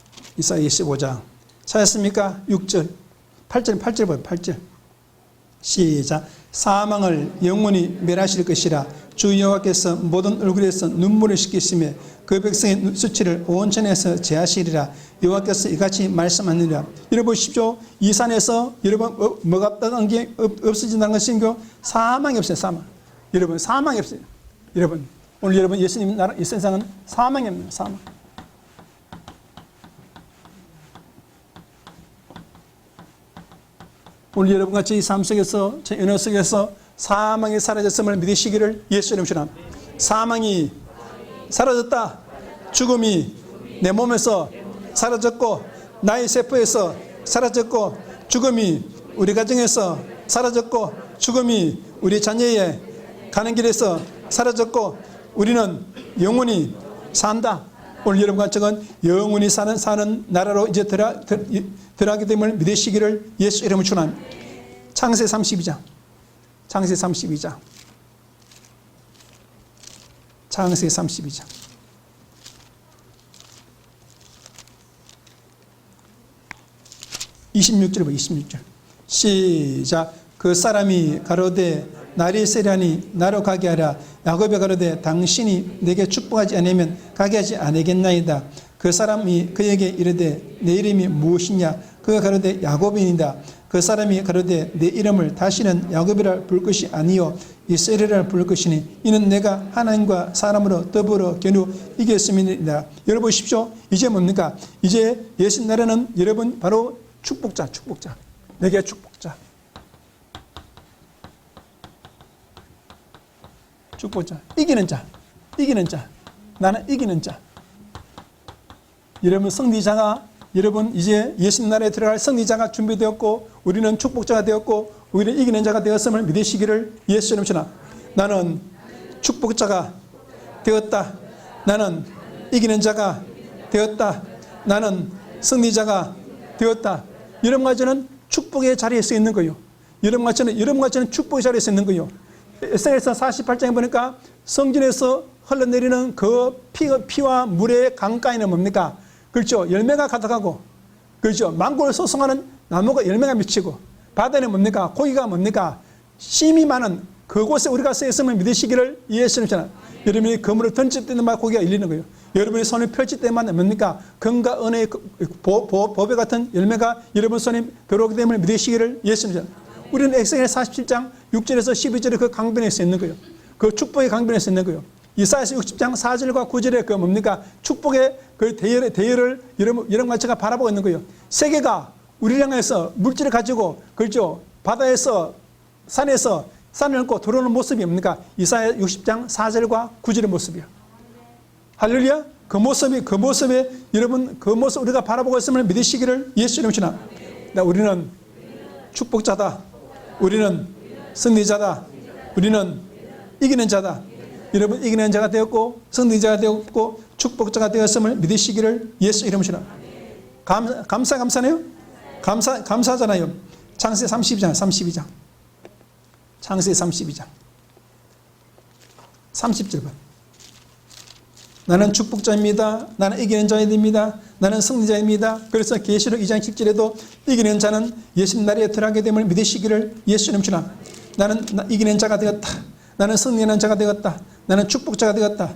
[SPEAKER 2] 25장. 찾았습니까? 6절. 8절 봐요. 8절. 시작. 사망을 영원히 멸하실 것이라 주 여호와께서 모든 얼굴에서 눈물을 씻기시며 그 백성의 수치를 온천에서 제하시리라. 여호와께서 이같이 말씀하느니라. 여러분 보십시오. 이 산에서 여러분 뭐가 없다는 게 없어진다는 것이 사망이 없어요. 여러분 사망이 없어요. 여러분 오늘 여러분 예수님 나라 이 세상은 사망이 없는 사망. 오늘 여러분과 저희 삶 속에서, 저희 연애 속에서 사망이 사라졌음을 믿으시기를 예수님 주님. 사망이 사라졌다. 죽음이 내 몸에서 사라졌고, 나의 세포에서 사라졌고, 죽음이 우리 가정에서 사라졌고, 죽음이 우리 자녀의 가는 길에서 사라졌고, 우리는 영원히 산다. 오늘 여러분과 저건 영원히 사는 나라로 이제 들어가게 됨을 믿으시기를 예수 이름으로 축원합니다. 창세 32장. 창세 32장. 26절 봐. 26절. 시작. 그 사람이 가로되 날이 세려니 나로 가게 하라. 야곱이 가로되 당신이 내게 축복하지 않으면 가게 하지 않으겠나이다. 그 사람이 그에게 이르되 내 이름이 무엇이냐? 그가 가로되 야곱이니이다. 그 사람이 가로되 내 이름을 다시는 야곱이라 부를 것이 아니요 이스라엘이라 부를 것이니 이는 내가 하나님과 사람으로 더불어 겨누 이겼음이니이다. 여러분 보십시오. 이제 뭡니까? 이제 예수 나라는 여러분 바로 축복자. 내게 축복자. 축복자. 이기는 자. 이기는 자. 나는 이기는 자. 여러분 승리자가, 여러분 이제 예수님 나라에 들어갈 승리자가 준비되었고 우리는 축복자가 되었고 우리는 이기는 자가 되었음을 믿으시기를 예수 이름으로 축원합니다. 나는 축복자가 되었다. 나는 이기는 자가 되었다. 나는 승리자가 되었다. 여러분과 저는 축복의 자리에 서 있는 거예요. 여러분과 저는 축복의 자리에 서 있는 거예요. 에스겔서 48장에 보니까 성전에서 흘러내리는 그 피와 물의 강가에는 뭡니까? 그렇죠. 열매가 가득하고, 그렇죠. 망고를 소송하는 나무가 열매가 미치고, 바다에는 뭡니까? 고기가 뭡니까? 쉼이 많은 그곳에 우리가 서 있음을 믿으시기를 예수님 잖아. 여러분이 그물을 던질 때마다 고기가 열리는 거예요. 여러분이 손을 펼칠 때마다 뭡니까? 금과 은혜의 보배 같은 열매가 여러분 손에 들어오게 됨을 믿으시기를 예수님 잖아. 우리는 에스겔 47장 6절에서 12절에 그 강변에 서 있는 거예요. 그 축복의 강변에 서 있는 거예요. 이사야서 60장 4절과 9절에 그 뭡니까? 축복의 그 대열을 여러분과 제가 바라보고 있는 거예요. 세계가 우리를 향해서 물질을 가지고, 그렇죠. 바다에서, 산에서 산을 넘고 들어오는 모습이 뭡니까? 이사야 60장 4절과 9절의 모습이야. 할렐루야. 그 모습에 여러분 그 모습 우리가 바라보고 있음을 믿으시기를 예수 이름으로 축원합니다. 우리는 축복자다. 우리는 승리자다. 우리는 이기는 자다. 여러분 이기는 자가 되었고 승리자가 되었고 축복자가 되었음을 믿으시기를 예수 이름으로 축원합니다. 감사네요. 감사잖아요. 창세 32장. 창세 32장 30절. 나는 축복자입니다. 나는 이기는 자입니다. 나는 승리자입니다. 그래서 계시록 2장 10절에도 이기는 자는 예수님 나라에 들어가게 됨을 믿으시기를 예수 이름으로 축원합니다. 나는 이기는 자가 되었다. 나는 승리하는 자가 되었다. 나는 축복자가 되었다.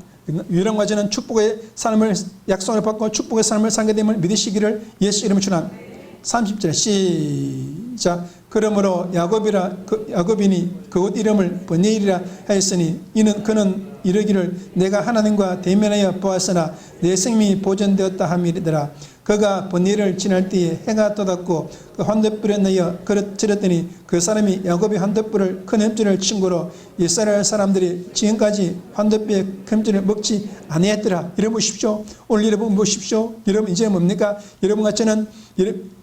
[SPEAKER 2] 유령과 저는 축복의 삶을 약속을 받고 축복의 삶을 살게 됨을 믿으시기를 예수 이름으로 축원합니다. 30절 시작. 그러므로 야곱이니 그곳 이름을 버니엘이라 하였으니 그는 이르기를 내가 하나님과 대면하여 보았으나 내 생명이 보존되었다 함이더라. 그가 버니엘을 지날 때에 해가 떠닫고 그 환덮불에 넣어 그릇질렀더니 그 사람이 야곱이 환덮불을 큰 햄줄을 친구로 이스라엘 사람들이 지금까지 환덮불의 햄줄을 먹지 아니했더라. 이러 보십시오. 오늘 여러분 보십시오. 여러분 이제 뭡니까? 여러분과 저는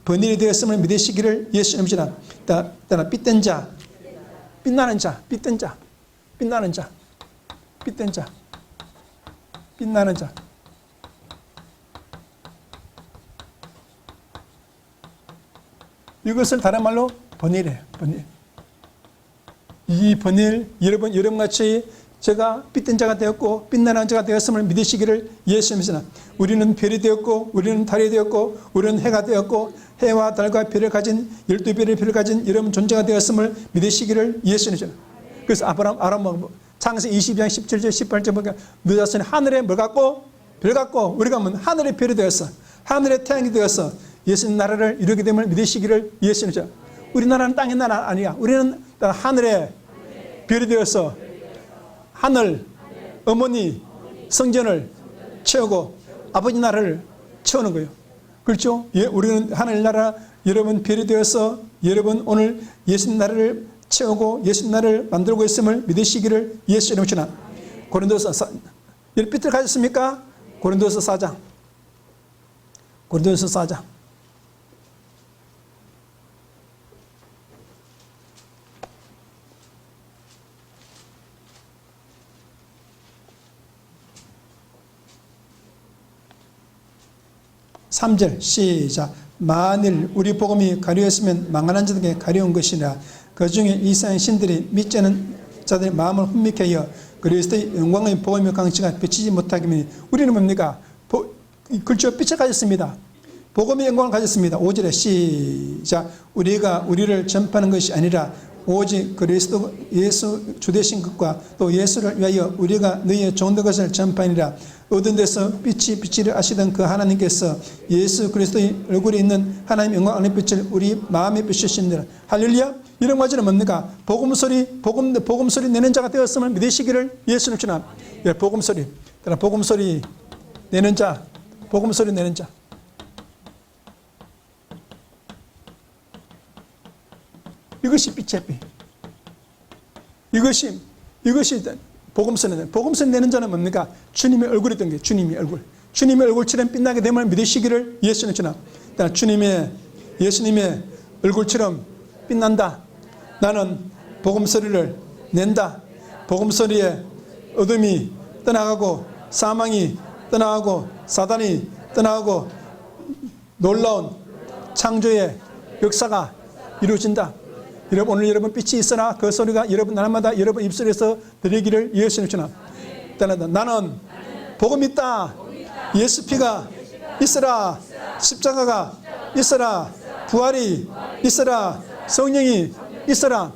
[SPEAKER 2] 번일이 되었음을 믿으시기를 예수 이름으로 따라 삐된 자, 빛나는 자, 빛된 자, 빛나는 자, 빛된 자, 빛나는 자. 이것을 다른 말로 번일이에요. 번일. 이 번일, 여러분같이 제가 빛된 자가 되었고 빛나는 자가 되었음을 믿으시기를 예수 이름으로. 우리는 별이 되었고 우리는 달이 되었고 우리는 해가 되었고 해와 달과 별을 가진 12별의 별을 가진 여러분 존재가 되었음을 믿으시기를 예수 이름으로. 그래서 아브라함 창세 22장 17절 18절 보니까 너 자손이 하늘에 뭘 갖고 별 갖고 우리가 하늘의 별이 되었어. 하늘의 태양이 되었어. 예수님 나라를 이루게 됨을 믿으시기를 예수 이름으로. 우리나라는 땅의 나라 아니야. 우리는 하늘의 별이 되어서 하늘, 어머니, 성전을 채우고 아버지 나라를 채우는 거예요. 그렇죠? 예, 우리는 하늘나라 여러분 별이 되어서 여러분 오늘 예수님 나라를 채우고 예수님 나라를 만들고 있음을 믿으시기를 예수 이름으로 축원합니다. 고린도서 빛을 가졌습니까? 고린도서 4장. 3절 시작. 만일 우리 복음이 가려웠으면 망하는 자들에게 가려운 것이라. 그 중에 이상한 신들이 믿지 않은 자들의 마음을 훈미케 하여 그리스도의 영광의 복음의 강치가 비치지 못하게 하니. 우리는 뭡니까? 그렇죠. 빛을 가졌습니다. 복음의 영광을 가졌습니다. 5절에 시작. 우리가 우리를 전파하는 것이 아니라 오직 그리스도 예수 주되신 것과 또 예수를 위하여 우리가 너희의 좋은 것을 전파하니라. 얻은 데서 빛이 비치를 아시던 그 하나님께서 예수 그리스도의 얼굴에 있는 하나님 영광 안의 빛을 우리 마음에 비추시니라. 할렐루야. 이런 과정은 뭡니까? 복음소리 내는 자가 되었음을 믿으시기를 예수를 축원합니다. 예, 복음소리 내는 자, 복음소리 내는 자. 이것이 빛의 빛. 이것이 복음서는, 복음서 내는 자는 뭡니까? 주님의 얼굴이 된 게 주님의 얼굴. 주님의 얼굴처럼 빛나게 됨을 믿으시기를 예수는 주나. 예수님의 얼굴처럼 빛난다. 나는 복음소리를 낸다. 복음소리에 어둠이 떠나가고 사망이 떠나가고 사단이 떠나가고 놀라운 창조의 역사가 이루어진다. 여러분, 오늘 여러분 빛이 있으나 그 소리가 여러분 날마다 여러분 입술에서 들리기를 예수님 주나. 나는 복음이 있다. 예수 피가 있으라. 십자가가 있으라. 부활이 있으라. 성령이 있으라.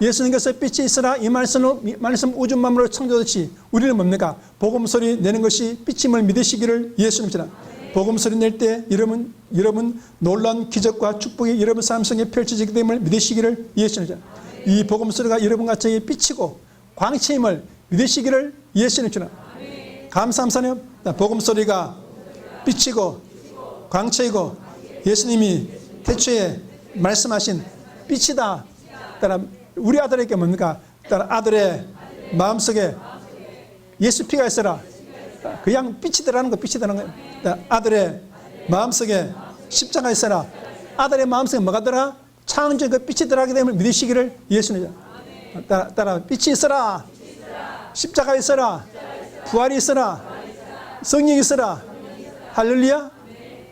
[SPEAKER 2] 예수님께서 빛이 있으라 이 말씀 우주 만물을 창조했듯이 우리는 뭡니까? 복음 소리 내는 것이 빛임을 믿으시기를 예수님 주나. 복음 소리 낼 때 여러분 놀라운 기적과 축복이 여러분 삶 속에 펼쳐지게 됨을 믿으시기를 예수님 주나. 이 복음 소리가 여러분 같이 빛이고 광채임을 믿으시기를 예수님 주나. 감사합니다. 복음 소리가 빛이고 광채이고 예수님이 태초에 말씀하신 빛이다. 따라 우리 아들에게 뭡니까? 따라 아들의 마음속에 예수 피가 있어라. 그냥 빛이 들어가는 거, 빛이 들어가는 거. 아들의 마음속에 십자가 있어라. 아들의 마음속에 뭐가 들어가? 창조의 그 빛이 들어가게 되면 믿으시기를 예수님. 따라 빛이 있어라. 십자가 있어라. 부활이 있어라. 성령이 있어라. 할렐루야.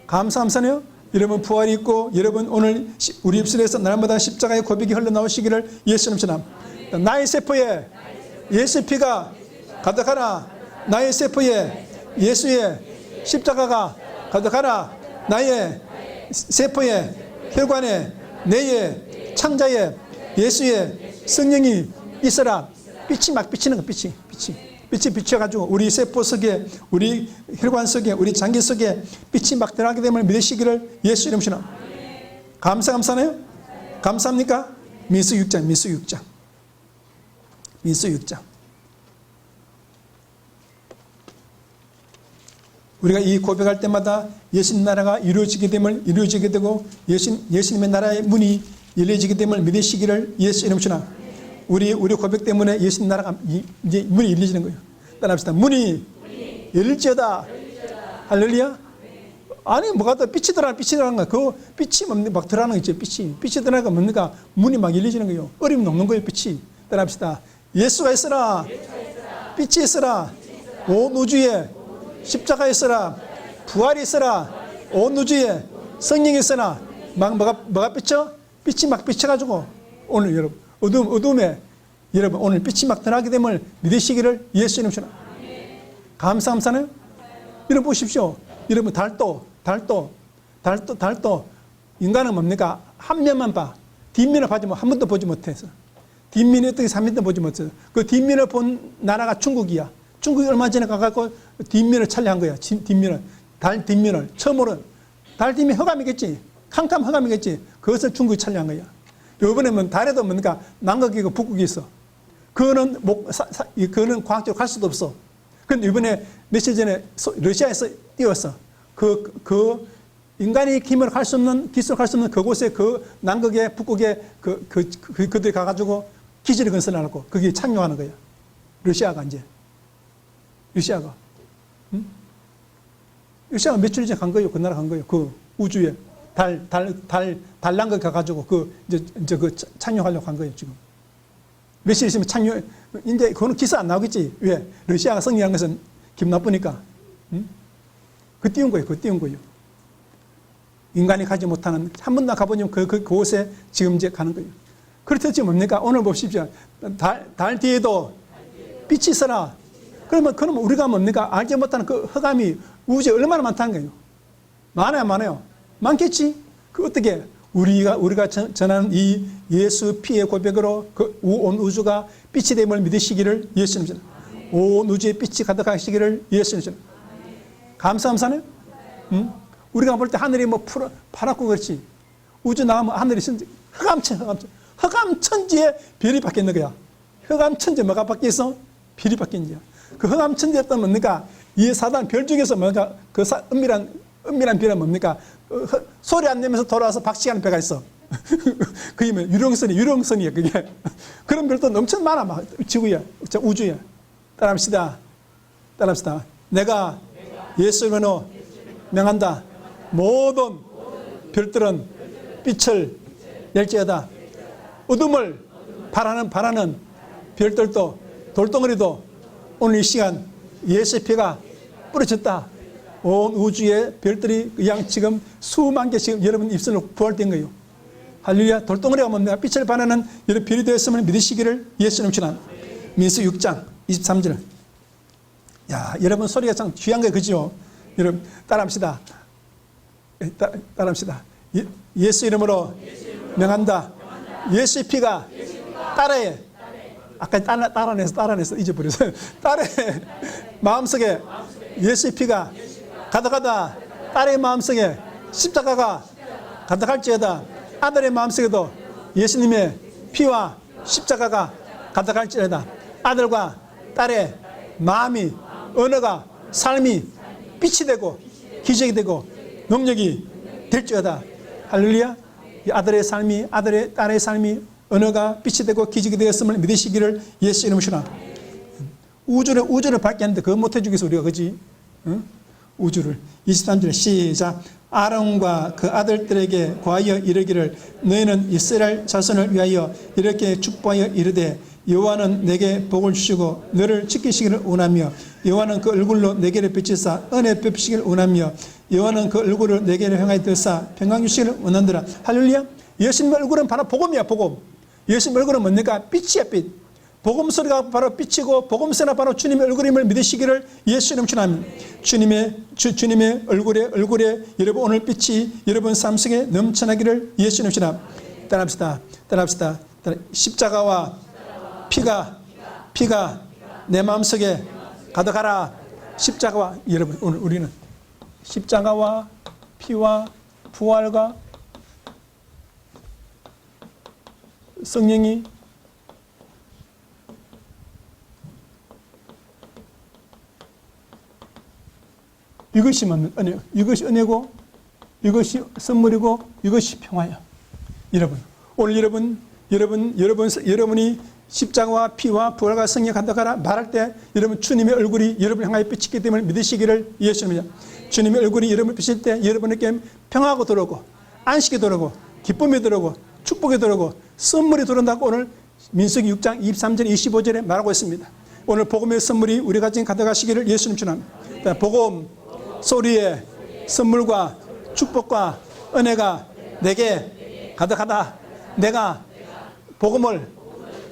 [SPEAKER 2] 감사합니다. 여러분 부활이 있고 여러분 오늘 우리 입술에서 날마다 십자가의 고백이 흘러나오시기를 예수님 주남. 나의 세포에 예수 피가 가득하라. 나의 세포에 예수의 십자가가 가득하라. 나의 세포에 혈관에 뇌에 창자에 예수의 성령이 있어라. 빛이 막 비치는 거. 빛이 비춰가지고 우리 세포 속에 우리 혈관 속에 우리 장기 속에 빛이 막 들어가게 되면 믿으시기를 예수 이름 신앙. 감사하나요? 감사합니까? 민수 6장 우리가 이 고백할 때마다 예수님 나라가 이루어지게 되고 예수님의 나라의 문이 열려지게 됨을 믿으시기를 예수 이름 신앙. 우리 고백 때문에 예수님 나라가 이제 문이 열리지는 거예요. 따라합시다. 문이 열릴지어다. 할렐루야. 아니 뭐가 더 빛이 들어가는 거야. 그 빛이 막 들어가는 거 있죠. 빛이 들어가니까 뭡니까? 문이 막 열리지는 거예요. 어림이 없는 거예요. 빛이. 따라합시다. 예수가 있으라. 빛이 있으라. 온 우주에 십자가 있으라. 부활이 있으라. 온 우주에 성령이 있으라. 막 뭐가 비쳐? 빛이 막 비쳐가지고 오늘 여러분 어둠에 여러분 오늘 빛이 막 드러나게 됨을 믿으시기를 예수 이름 주나. 감사합니다. 여러분 보십시오. 여러분 달도 인간은 뭡니까? 한 면만 봐. 뒷면을 한 번도 보지 못해서. 뒷면이 어떻게 3년 보지 못해서. 그 뒷면을 본 나라가 중국이야. 중국이 얼마 전에 가갖고 뒷면을 차지한 거야. 달 뒷면을 처음으로. 달 뒷면 허감이겠지. 캄캄 허감이겠지. 그것을 중국이 차지한 거야. 이번에는 달에도 뭡니까? 남극이고 북극이 있어. 그거는 과학적으로 갈 수도 없어. 그런데 이번에 며칠 전에 러시아에서 띄웠어. 그 인간이 기술을 갈 수 없는 그곳에 그 남극에 북극에 그들이 가가지고 기지를 건설하고 거기에 착륙하는 거야. 러시아가 며칠 전에 간 거예요. 그 나라 간 거예요. 그 우주에. 달랑거 가가지고 이제 착륙하려고 한 거예요, 지금. 며칠 있으면 이제 그거는 기사 안 나오겠지. 왜? 러시아가 승리한 것은 기분 나쁘니까. 응? 띄운 거예요. 인간이 가지 못하는, 한 번도 가보면 그곳에 지금 이제 가는 거예요. 그렇듯이 뭡니까? 오늘 보십시오. 달 뒤에도 빛이 있어라. 그러면 우리가 뭡니까? 알지 못하는 그 흑암이 우주에 얼마나 많다는 거예요. 많아요. 많겠지? 어떻게? 우리가 전하는 이 예수 피의 고백으로 온 우주가 빛이 됨을 믿으시기를 예수님. 온 우주에 빛이 가득하시기를 예수님. 감사합니다. 응? 우리가 볼 때 하늘이 파랗고 그렇지. 우주 나가면 하늘이 흑암천지에 별이 바뀌는 거야. 흑암천지에 뭐가 바뀌어서? 별이 바뀐 거야. 그 흑암천지였던 뭡니까? 이 사단 별 중에서 뭔가 은밀한 별은 뭡니까? 소리 안 내면서 돌아와서 박치하는 배가 있어. 그게 뭐 유령선이야 그게. 그런 별도 엄청 많아 막 지구에 우주에. 따라합시다. 내가 예수 이름으로 명한다. 모든 별들은 빛을 낼지어다. 어둠을 바라는 별들도 돌덩어리도 오늘 이 시간 예수의 피가 뿌려졌다. 온 우주의 별들이 그냥 지금 수만 개 지금 여러분 입술로 부활된 거예요. 할렐루야. 돌덩어리가 뭡니까? 빛을 바라는 여러분 별이 되었음을 믿으시기를 예수님 친한 민수 6장 23절. 야, 여러분 소리가 참 귀한 게 그죠? 여러분 따라합시다. 따라합시다. 예수 이름으로 명한다. 예수의 피가 딸의 아까 따라내서 잊어버렸어요. 딸의 마음속에 예수의 피가 가득하다. 딸의 마음속에 십자가가 가득할지어다. 아들의 마음속에도 예수님의 피와 십자가가 가득할지어다. 아들과 딸의 마음이 언어가 삶이 빛이 되고 기적이 되고 능력이 될지어다. 할렐루야. 이 아들의 삶이 딸의 삶이 언어가 빛이 되고 기적이 되었음을 믿으시기를 예수 이름으로. 우주를 밝게 하는데 그거 못 해주겠어 우리가 그지? 응? 우주를 23절 시작. 아론과 그 아들들에게 과하여 이르기를 너희는 이스라엘 자손을 위하여 이렇게 축복하여 이르되 여호와는 내게 복을 주시고 너를 지키시기를 원하며 여호와는 그 얼굴로 내게를 비치사 은혜 베푸시기를 원하며 여호와는 그 얼굴을 내게를 향하여 들사 평강 주시기를 원한더라. 할렐루야. 예수님 얼굴은 바로 복음이야. 복음. 예수님 얼굴은 뭡니까? 빛이야. 빛. 복음 소리가 바로 빛이고 복음 소리가 바로 주님의 얼굴임을 믿으시기를 예수 이름 축원합니다. 주님의 얼굴에 여러분 오늘 빛이 여러분 삶 속에 넘쳐나기를 예수 이름 축원합니다. 따라합시다. 십자가와 피가 내 마음속에 가득하라. 십자가와 여러분 오늘 우리는 십자가와 피와 부활과 성령이 이것이 맞는 은혜, 이것이 은혜고 이것이 선물이고 이것이 평화야. 여러분 오늘 여러분이 십자가와 피와 부활과 성령이 가득하라 말할 때 여러분 주님의 얼굴이 여러분을 향하여 비치기 때문에 믿으시기를 예수님이야. 주님의 얼굴이 여러분을 비칠 때 여러분에게 평화가 들어오고 안식이 들어오고 기쁨이 들어오고 축복이 들어오고 선물이 들어온다고 오늘 민수기 6장 23절 25절에 말하고 있습니다. 오늘 복음의 선물이 우리 가정에 가득하시기를 예수님 축원합니다. 복음 소리에 선물과 축복과 은혜가 내게 가득하다. 내가 복음을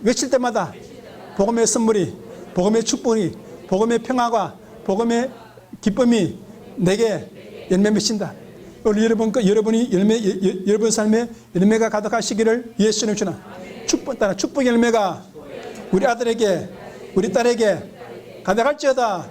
[SPEAKER 2] 외칠 때마다 복음의 선물이 복음의 축복이 복음의 평화가 복음의 기쁨이 내게 열매 맺힌다. 우리 여러분이 여러분 삶에 열매가 가득하시기를 예수님 축원합니다. 축복 열매가 우리 아들에게 우리 딸에게 가득할지어다.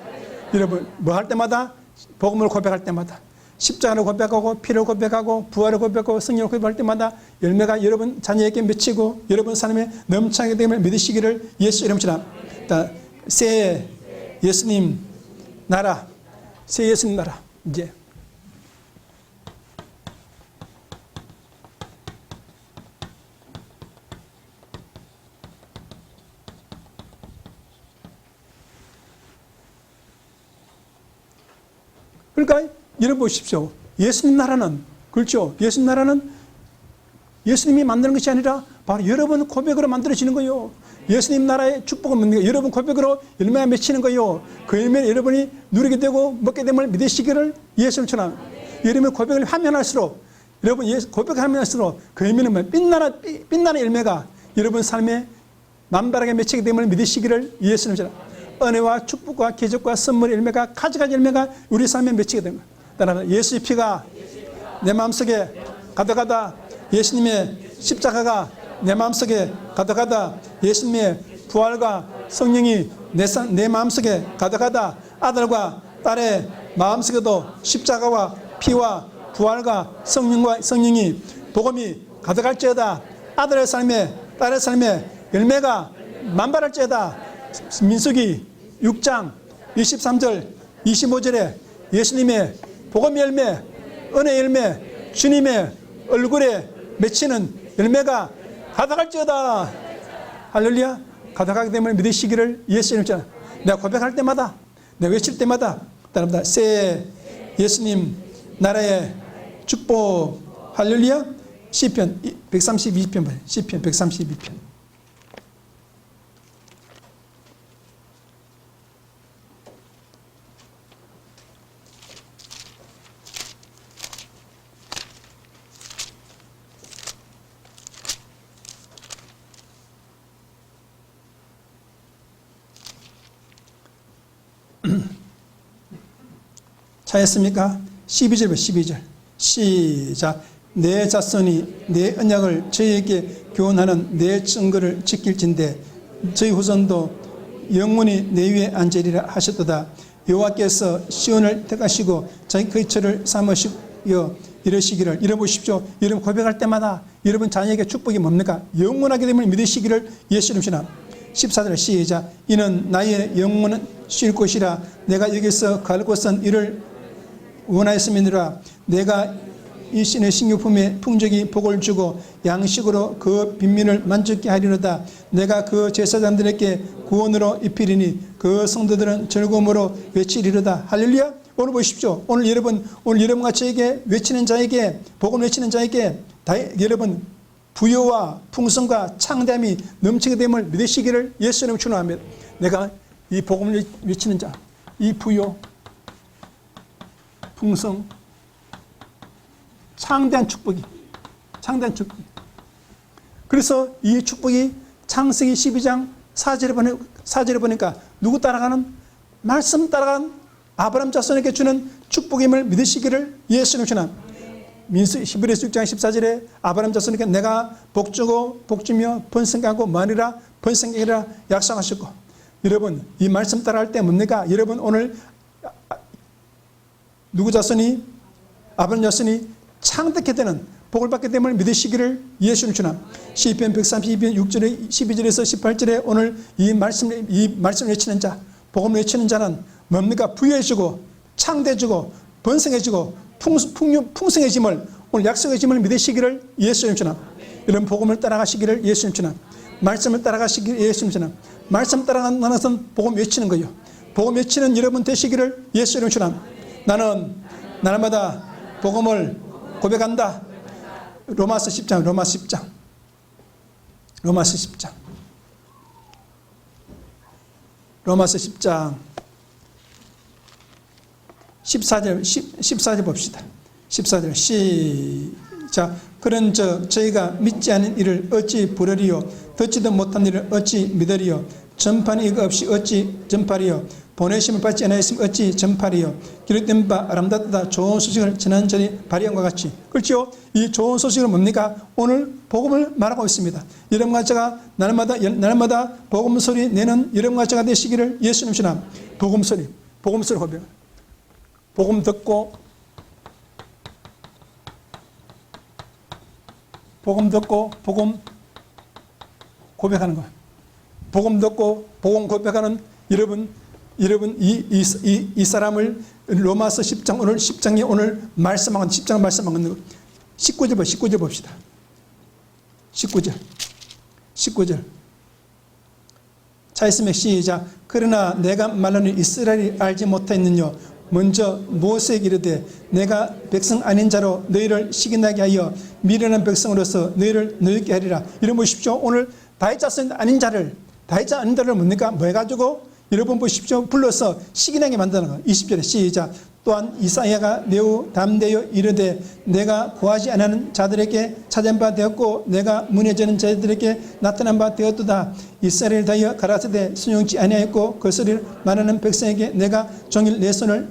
[SPEAKER 2] 여러분 뭐 할 때마다 복음을 고백할 때마다 십자가를 고백하고 피를 고백하고 부활을 고백하고 성령을 고백할 때마다 열매가 여러분 자녀에게 맺히고 여러분 삶에 넘쳐나게 됨을 믿으시기를 예수 이름으로 축원합니다. 새 예수님 나라 이제 그러니까 여러분 보십시오. 예수님 나라는 그렇죠. 예수님 나라는 예수님이 만드는 것이 아니라 바로 여러분 고백으로 만들어지는 거예요. 예수님 나라의 축복은 뭡니까? 여러분 고백으로 열매가 맺히는 거예요. 그 열매를 여러분이 누리게 되고 먹게 됨을 믿으시기를 예수님 전합니다. 여러분 고백을 하면 할수록 여러분 고백하면 할수록 그 열매는 빛나는 열매가 여러분 삶에 만발하게 맺히게 됨을 믿으시기를 예수님 전합니다. 은혜와 축복과 기적과 선물의 열매가 가지가지 열매가 우리 삶에 맺히게 됩니다. 따라서 예수의 피가 내 마음속에 가득하다. 예수님의 십자가가 내 마음속에 가득하다. 예수님의 부활과 성령이 내 마음속에 가득하다. 아들과 딸의 마음속에도 십자가와 피와 부활과 성령이 복음이 가득할지어다. 아들의 삶에 딸의 삶에 열매가 만발할지어다. 민수기 6장 23절 25절에 예수님의 복음 열매 은혜 열매 주님의 얼굴에 맺히는 열매가 가득할지어다. 할렐루야. 가득하게 되면 믿으시기를 예수님 잖아. 내가 고백할 때마다, 내가 외칠 때마다 따릅니다. 새 예수님 나라의 축복. 할렐루야. 시편 132편 봐요. 시편 132편. 찾았습니까? 12절 봐, 12절. 시작. 내 자손이 내 언약을 저희에게 교훈하는 내 증거를 지킬진대 저희 후손도 영원히 내 위에 앉으리라 하셨도다. 여호와께서 시온을 택하시고 자기 거처를 삼으시어 이러시기를. 이러보십시오. 여러분 고백할 때마다 여러분 자녀에게 축복이 뭡니까? 영원하게 되면 믿으시기를 예수 이름으로. 14절 시작. 이는 나의 영혼은 쉴 곳이라 내가 여기서 갈 곳은 이를 원하였음이니라. 내가 이 신의 식료품에 풍족이 복을 주고 양식으로 그 빈민을 만족케 하리로다. 내가 그 제사장들에게 구원으로 입히리니 그 성도들은 즐거움으로 외치리로다. 할렐루야. 오늘 보십시오. 오늘 여러분과 저에게 외치는 자에게, 복음 외치는 자에게 여러분 부여와 풍성과 창대함이 넘치게 됨을 믿으시기를 예수님 축원합니다. 내가 이 복음을 외치는 자, 이 부여, 풍성, 창대한 축복이. 그래서 이 축복이 창세기 12장 4절에 보니까 누구 따라가는? 말씀 따라가는 아브라함 자손에게 주는 축복임을 믿으시기를 예수님 축원합니다. 히브리서 6장 14절에 아브라함 자손에게 내가 복주고 복주며 번성하고 많으리라 번성하리라 약속하셨고, 여러분 이 말씀 따라할 때 뭡니까? 여러분 오늘 누구 자손이, 아브라함 자손이 창대케 되는 복을 받게 됨을 믿으시기를 예수님 축원합니다. 시편 132편 6절에 12절에서 18절에 오늘 이 말씀을 외치는 자, 복음을 외치는 자는 뭡니까? 부여해주고 창대해주고 번성해주고 풍성해짐을, 오늘 약속해짐을 믿으시기를 예수님 축원합니다. 이런 복음을 따라가시기를 예수님 축원합니다. 말씀을 따라가시기를 예수님 축원합니다. 말씀 따라가는 것은 복음 외치는 거예요. 복음 외치는 여러분 되시기를 예수님 축원합니다. 나는 날마다 복음을 고백한다. 로마서 10장 14절 봅시다. 14절 시작. 그런즉 저희가 믿지 않은 일을 어찌 부르리요? 듣지도 못한 일을 어찌 믿으리요? 전파는 이거 없이 어찌 전파리요? 보내심을 받지 않았으면 어찌 전파리요? 기록된 바 아름답다 좋은 소식을 전한 자리 발휘한 것 같이. 그렇죠? 이 좋은 소식은 뭡니까? 오늘 복음을 말하고 있습니다. 여러분과 제가 날마다 복음 소리 내는 여러분과 제가 되시기를 예수님 축원합니다. 복음 소리 고백. 복음 듣고 복음 고백하는 거예요. 복음 듣고 복음 고백하는 여러분 이 사람을 로마서 10장 오늘 10장에 오늘 말씀한 10장 말씀한 거 19절 봅시다. 19절 차 있으면 시작. 그러나 내가 말하는 이스라엘이 알지 못하였느냐? 먼저 모세에게 이르되 내가 백성 아닌 자로 너희를 시기나게 하여 미련한 백성으로서 너희를 노엽게 하리라. 이런 보십시오. 오늘 다윗 자손 아닌 자를 뭡니까? 뭐 해가지고 여러분 보십시오. 불러서 시기나게 만드는 거. 20절에 시작. 또한 이사야가 매우 담대하여 이르되 내가 구하지 않은 자들에게 찾은 바 되었고 내가 문외저는 자들에게 나타난 바 되었도다. 이스라엘 다하여 가라사대 순종치 아니하였고 그 소리를 말하는 백성에게 내가 종일 내 손을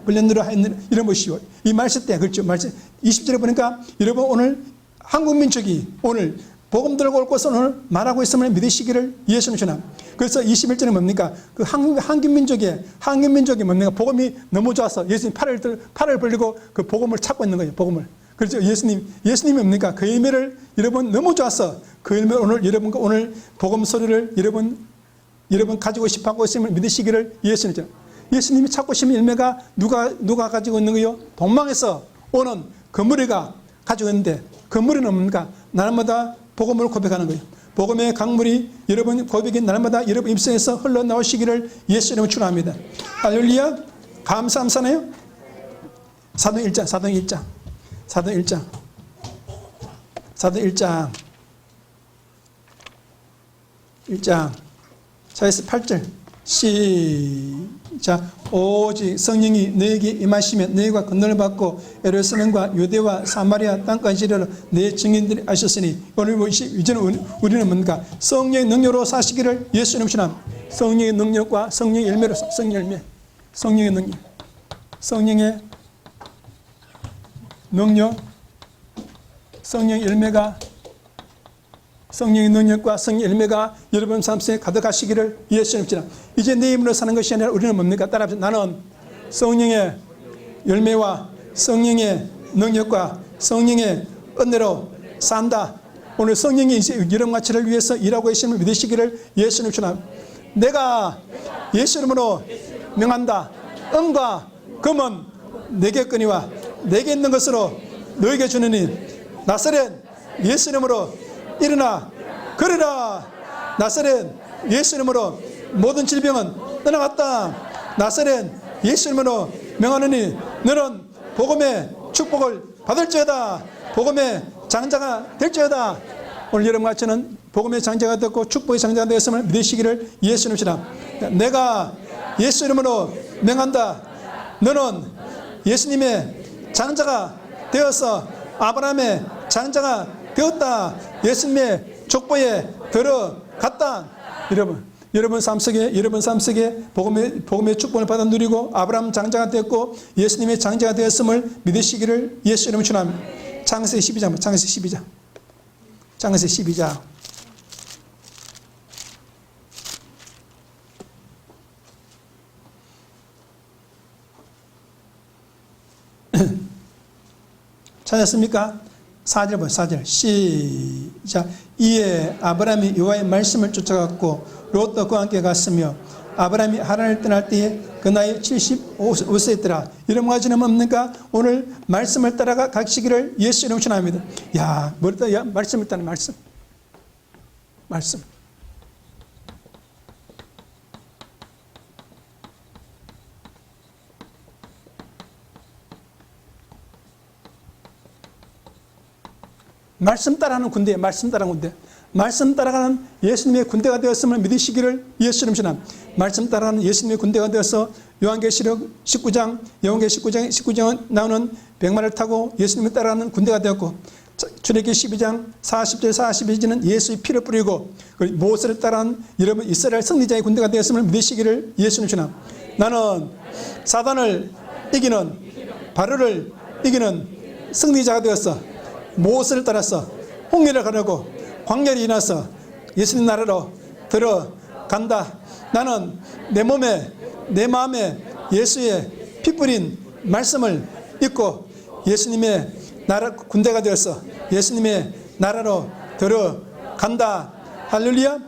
[SPEAKER 2] 벌렸느라 하였느라. 이런 것이요. 이 말씀 때 그렇죠. 말씀 20절에 보니까 여러분 오늘 한국 민족이 오늘 복음 들고 올 것을 오늘 말하고 있음을 믿으시기를 예수님 축원합니다. 그래서 21절은 뭡니까? 그 한국 민족이 뭡니까? 복음이 너무 좋아서 예수님 팔을 벌리고 그 복음을 찾고 있는 거예요. 복음을. 그렇죠. 예수님이 뭡니까? 그 열매를 여러분 너무 좋아서 그 열매를 오늘 여러분과 오늘 복음 소리를 여러분 가지고 싶어 하고 있음을 믿으시기를 예수님 축원합니다. 예수님이 찾고 싶은 열매가 누가 가지고 있는 거예요? 동방에서 오는 그 무리가 가지고 있는데
[SPEAKER 1] 그 물은 뭡니까? 날마다 복음을 고백하는 거예요. 복음의 강물이 여러분 고백이 날마다 여러분 입술에서 흘러나오시기를 예수 이름으로 축원합니다. 할렐루야. 감사함사나요? 사도행 1장 4에서 8절 시작. 오직 성령이 너에게 임하시면 너희가 권능을 받고 예루살렘과 유대와 사마리아 땅까지 이르러 내 증인들이 하셨으니 오늘 이제는 우리는 뭔가 성령의 능력으로 사시기를 예수 이름으로 축원합니다. 성령의 능력과 성령의 열매로 성령의 능력 성령의 열매가 성령의 능력과 성령의 열매가 여러분 삶 속에 가득하시기를 예수 이름으로 축원합니다. 이제 내 힘으로 사는 것이 아니라 우리는 뭡니까? 따라합시다. 나는 성령의 열매와 성령의 능력과 성령의 은혜로 산다. 오늘 성령이 이제 여러분 가치를 위해서 일하고 계심을 믿으시기를 예수 이름으로 축원합니다. 내가 예수 이름으로 명한다. 은과 금은 내게 거니와 내게 있는 것으로 너에게 주느니 나사렛 예수 이름으로 일어나 걸으라. 나사렛 예수 이름으로 모든 질병은 떠나갔다. 나사렛 예수 이름으로 명하노니 너는 복음의 축복을 받을지어다. 복음의 장자가 될지어다. 오늘 여러분 같이는 복음의 장자가 되었고 축복의 장자가 되었음을 믿으시기를 예수 이름으로 축원합니다. 내가 예수 이름으로 명한다. 너는 예수님의 장자가 되어서 아브라함의 장자가 되었다. 예수님의 족보에 들어갔다. 여러분 삶 속에 복음의 축복을 받아 누리고 아브라함 장자가 되었고 예수님의 장자가 되었음을 믿으시기를 예수 이름으로 축원합니다. 창세기 12장. 찾았습니까? 4절 보세요. 4절 시작. 이에 아브라함이 여호와의 말씀을 쫓아갔고 롯도 그와 함께 갔으며 아브라함이 하란을 떠날 때에 그 나이 75세였더라. 이런 가지는 뭡니까? 오늘 말씀을 따라가 가시기를 예수 이름으로 축원합니다. 야, 뭘 따라? 말씀을 따라 말씀. 말씀 따라가는 군대. 말씀 따라가는 예수님의 군대가 되었음을 믿으시기를 예수 이름으로 축원합니다. 말씀 따라가는 예수님의 군대가 되어서 요한계시록 19장은 나오는 백마를 타고 예수님을 따라가는 군대가 되었고 출애굽기 12장 40절 42절은 예수의 피를 뿌리고 모세를 따라가는 여러분 이스라엘 승리자의 군대가 되었음을 믿으시기를 예수 이름으로 축원합니다. 나는 사단을 이기는 바로를 이기는 승리자가 되었어. 모세를 따라서 홍해를 가르고 광야를 지나서 예수님 나라로 들어간다. 나는 내 마음에 예수의 피 뿌린 말씀을 읽고 예수님의 나라 군대가 되어서 예수님의 나라로 들어간다. 할렐루야.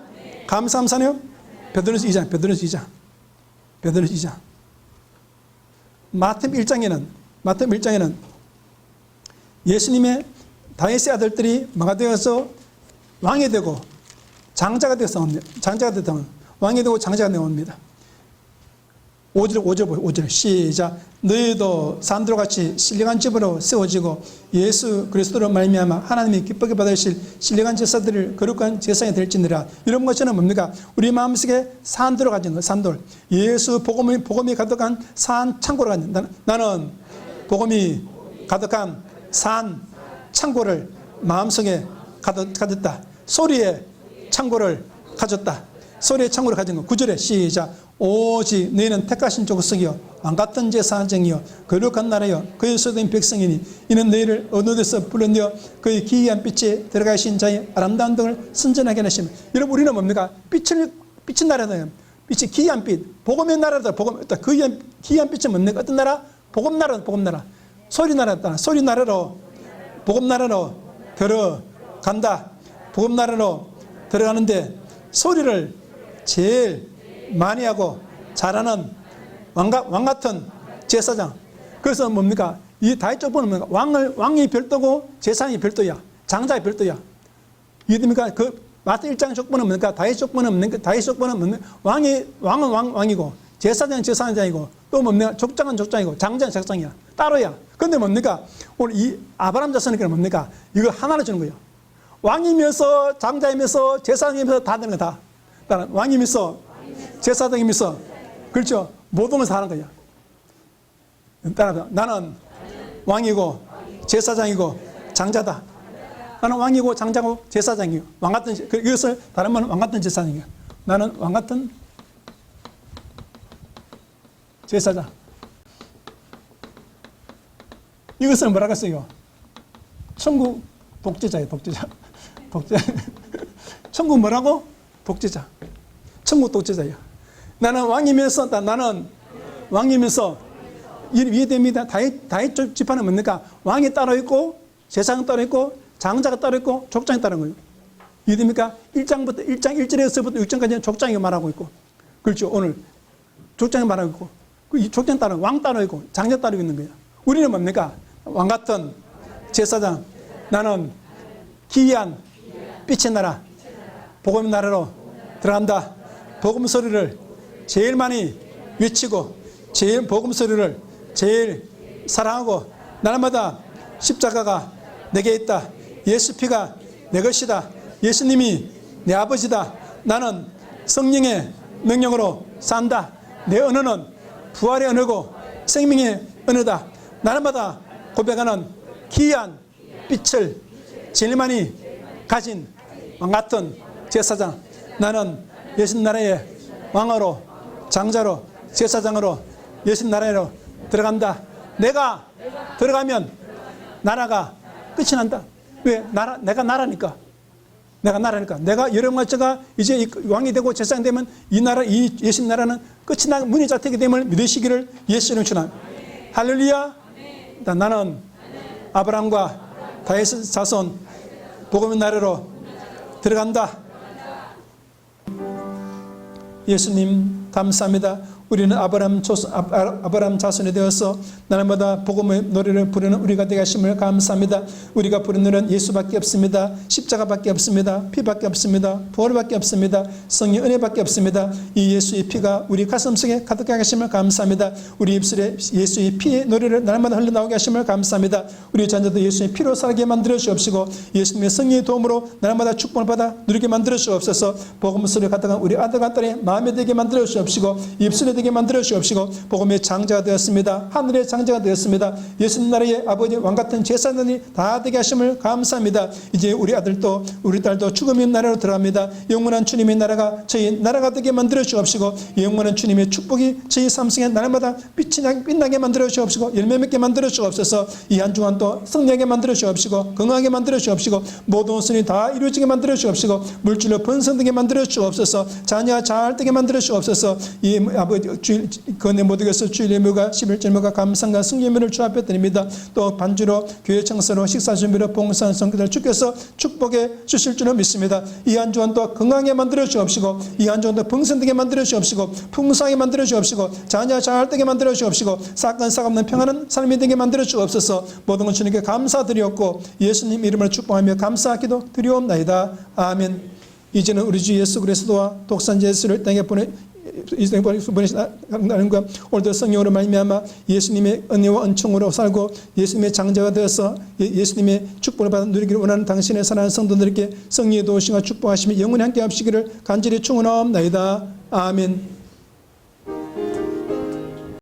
[SPEAKER 1] 감사함사네요. 베드로서 2장. 마태복음 1장에는 예수님의 다윗의 아들들이 뭐가 되어서 왕이 되고 장자가 되어서 왕이 되고 장자가 되옵니다. 5절 시작. 너희도 산들과 같이 신령한 집으로 세워지고 예수 그리스도로 말미암아 하나님이 기쁘게 받으실 신령한 제사들을 거룩한 제사에 될지니라. 이런 것처럼 뭡니까? 우리 마음속에 산들로 가진 것, 산돌. 예수 복음이 가득한 산 창고로 가진 나는 복음이 가득한 산 창고를 마음속에 가졌다. 소리의 창고를 가졌다. 소리의 창고를 가진 것. 9절에 시작. 오직 너희는 택하신 족속이요 왕같은 제사장이요 거룩한 나라요 그의 소된 백성이니 이는 너희를 어느 데서 불러내어 그의 기이한 빛에 들어가신 자의 아름다운 등을 선전하게 하시며. 여러분 우리는 뭡니까? 빛의 나라다. 빛이 기이한 빛. 복음의 나라다. 그 기이한 빛은 뭡니까? 어떤 나라? 복음 나라. 소리 나라다. 소리 나라로 복음 나라로 들어간다. 복음 나라로 들어가는데 소리를 제일 많이 하고 잘하는 왕 같은 제사장. 그래서 뭡니까? 이 다윗 족보는 뭡니까? 왕이 별도고 제사장이 별도야.
[SPEAKER 2] 장자의 별도야. 이해됩니까? 그 마태 1장 족보는 뭡니까? 다윗 족보는 뭡니까? 다윗 족보는 뭡니까? 왕은 왕이고 제사장은 제사장이고 또 뭡니까? 족장은 족장이고 장자는 장장이야. 따로야. 근데 뭡니까? 오늘 이 아브라함 자손에게는 뭡니까? 이거 하나를 주는 거예요. 왕이면서 장자이면서 제사장이면서 다 되는 거다. 나는 왕이면서 제사장이면서 그렇죠. 모든 걸 다 하는 거야. 따라서 나는 왕이고 제사장이고 장자다. 나는 왕이고 장자고 제사장이고 왕 같은 이것을 다른 말은 왕 같은 제사장이야. 나는 왕 같은 제사장. 이것을 뭐라고 했어요? 천국 독재자예요. 독재자. 천국 뭐라고? 독재자. 천국 독재자예요. 나는 왕이면서 이해됩니다. 다윗 지파는 뭡니까? 왕이 따로 있고 제사장 따로 있고 장자가 따로 있고 족장이 따로 있는 거예요. 이해됩니까? 1장 1절에서부터 6장까지는 족장이 말하고 있고 그렇죠. 오늘 족장이 말하고 있고 이 족장 따로 왕 따로 있고 장자 따로 있는 거예요. 우리는 뭡니까? 왕 같은 제사장. 나는 기이한 빛의 나라 복음의 나라로 들어간다. 복음 소리를 제일 많이 외치고 제일 복음 소리를 제일 사랑하고 날마다 십자가가 내게 있다. 예수 피가 내 것이다. 예수님이 내 아버지다. 나는 성령의 명령으로 산다. 내 언어는 부활의 언어고 생명의 언어다. 날마다 고백하는 기이한 빛을 제일 많이 가진 왕 같은 제사장. 나는 예수 나라의 왕으로 장자로 제사장으로 예수 나라로 들어간다. 내가 들어가면 나라가 끝이 난다. 왜? 내가 나라니까. 내가 여러분과 이제 왕이 되고 제사장 되면 이 나라, 이 예수 나라는 끝이 나 문이 닫히게 됨을 믿으시기를 예수 이름으로 축원합니다. 할렐루야. 나는 아브라함과 다윗 자손 복음의 나라로 들어간다. 예수님 감사합니다. 우리는 아브라함 자손이 되어서 날마다 복음의 노래를 부르는 우리가 되게 하심을 감사합니다. 우리가 부르는 노래는 예수밖에 없습니다. 십자가밖에 없습니다. 피밖에 없습니다. 부활밖에 없습니다. 성령 은혜밖에 없습니다. 이 예수의 피가 우리 가슴속에 가득하게 하심을 감사합니다. 우리 입술에 예수의 피의 노래를 날마다 흘러나오게 하심을 감사합니다. 우리 자녀도 예수의 피로 살게 만들어 주옵시고 예수님의 성령의 도움으로 날마다 축복을 받아 누리게 만들어 주옵소서. 복음 소리가 가득한 우리 아들과 딸의 마음에 되게 만들어 주옵시고 입술에 되게 만들어 주옵시고 복음의 장자가 되었습니다. 하늘의 장자가 되었습니다. 예수님 나라의 아버지 왕같은 제사장이 다 되게 하심을 감사합니다. 이제 우리 아들도 우리 딸도 죽음의 나라로 들어갑니다. 영원한 주님의 나라가 저희 나라가 되게 만들어 주옵시고 영원한 주님의 축복이 저희 삶속에 날마다 빛나게 만들어 주옵시고 열매 맺게 만들어 주옵소서. 이 한 주간 또 승리하게 만들어 주옵시고 건강하게 만들어 주옵시고 모든 것이 다 이루어지게 만들어 주옵시고 물질로 번성되게 만들어 주옵소서. 자녀가 잘 되게 만들어 주옵소서. 이 아버지 주일 건네 모든 것을 주일 예물과 11절 예물과 감상과 승리예물을 주 앞에 드립니다. 또 반주로 교회 청소로 식사 준비로 봉사한 성도들 주께서 축복해 주실 줄을 믿습니다. 이 한 주간 또 건강하게 만들어 주옵시고 이 한 주간 또 번성되게 만들어 주옵시고 풍성하게 만들어 주옵시고 자녀 잘 되게 만들어 주옵시고 사건 사고 없는 평안한 삶이 되게 만들어 주옵소서. 모든 것 주님께 감사드리옵고 예수님 이름으로 축복하며 감사하기도 드리옵나이다. 아멘. 이제는 우리 주 예수 그리스도와 독산자 예수를 땅에 보내시나님과 오늘도 성령으로 말미암아 예수님의 은혜와 은총으로 살고 예수님의 장자가 되어서 예수님의 축복을 받아 누리기를 원하는 당신의 사랑하는 성도들에게 성령의 도우심과 축복하시며 영원히 함께 하시기를 간절히 축원하옵나이다. 아멘.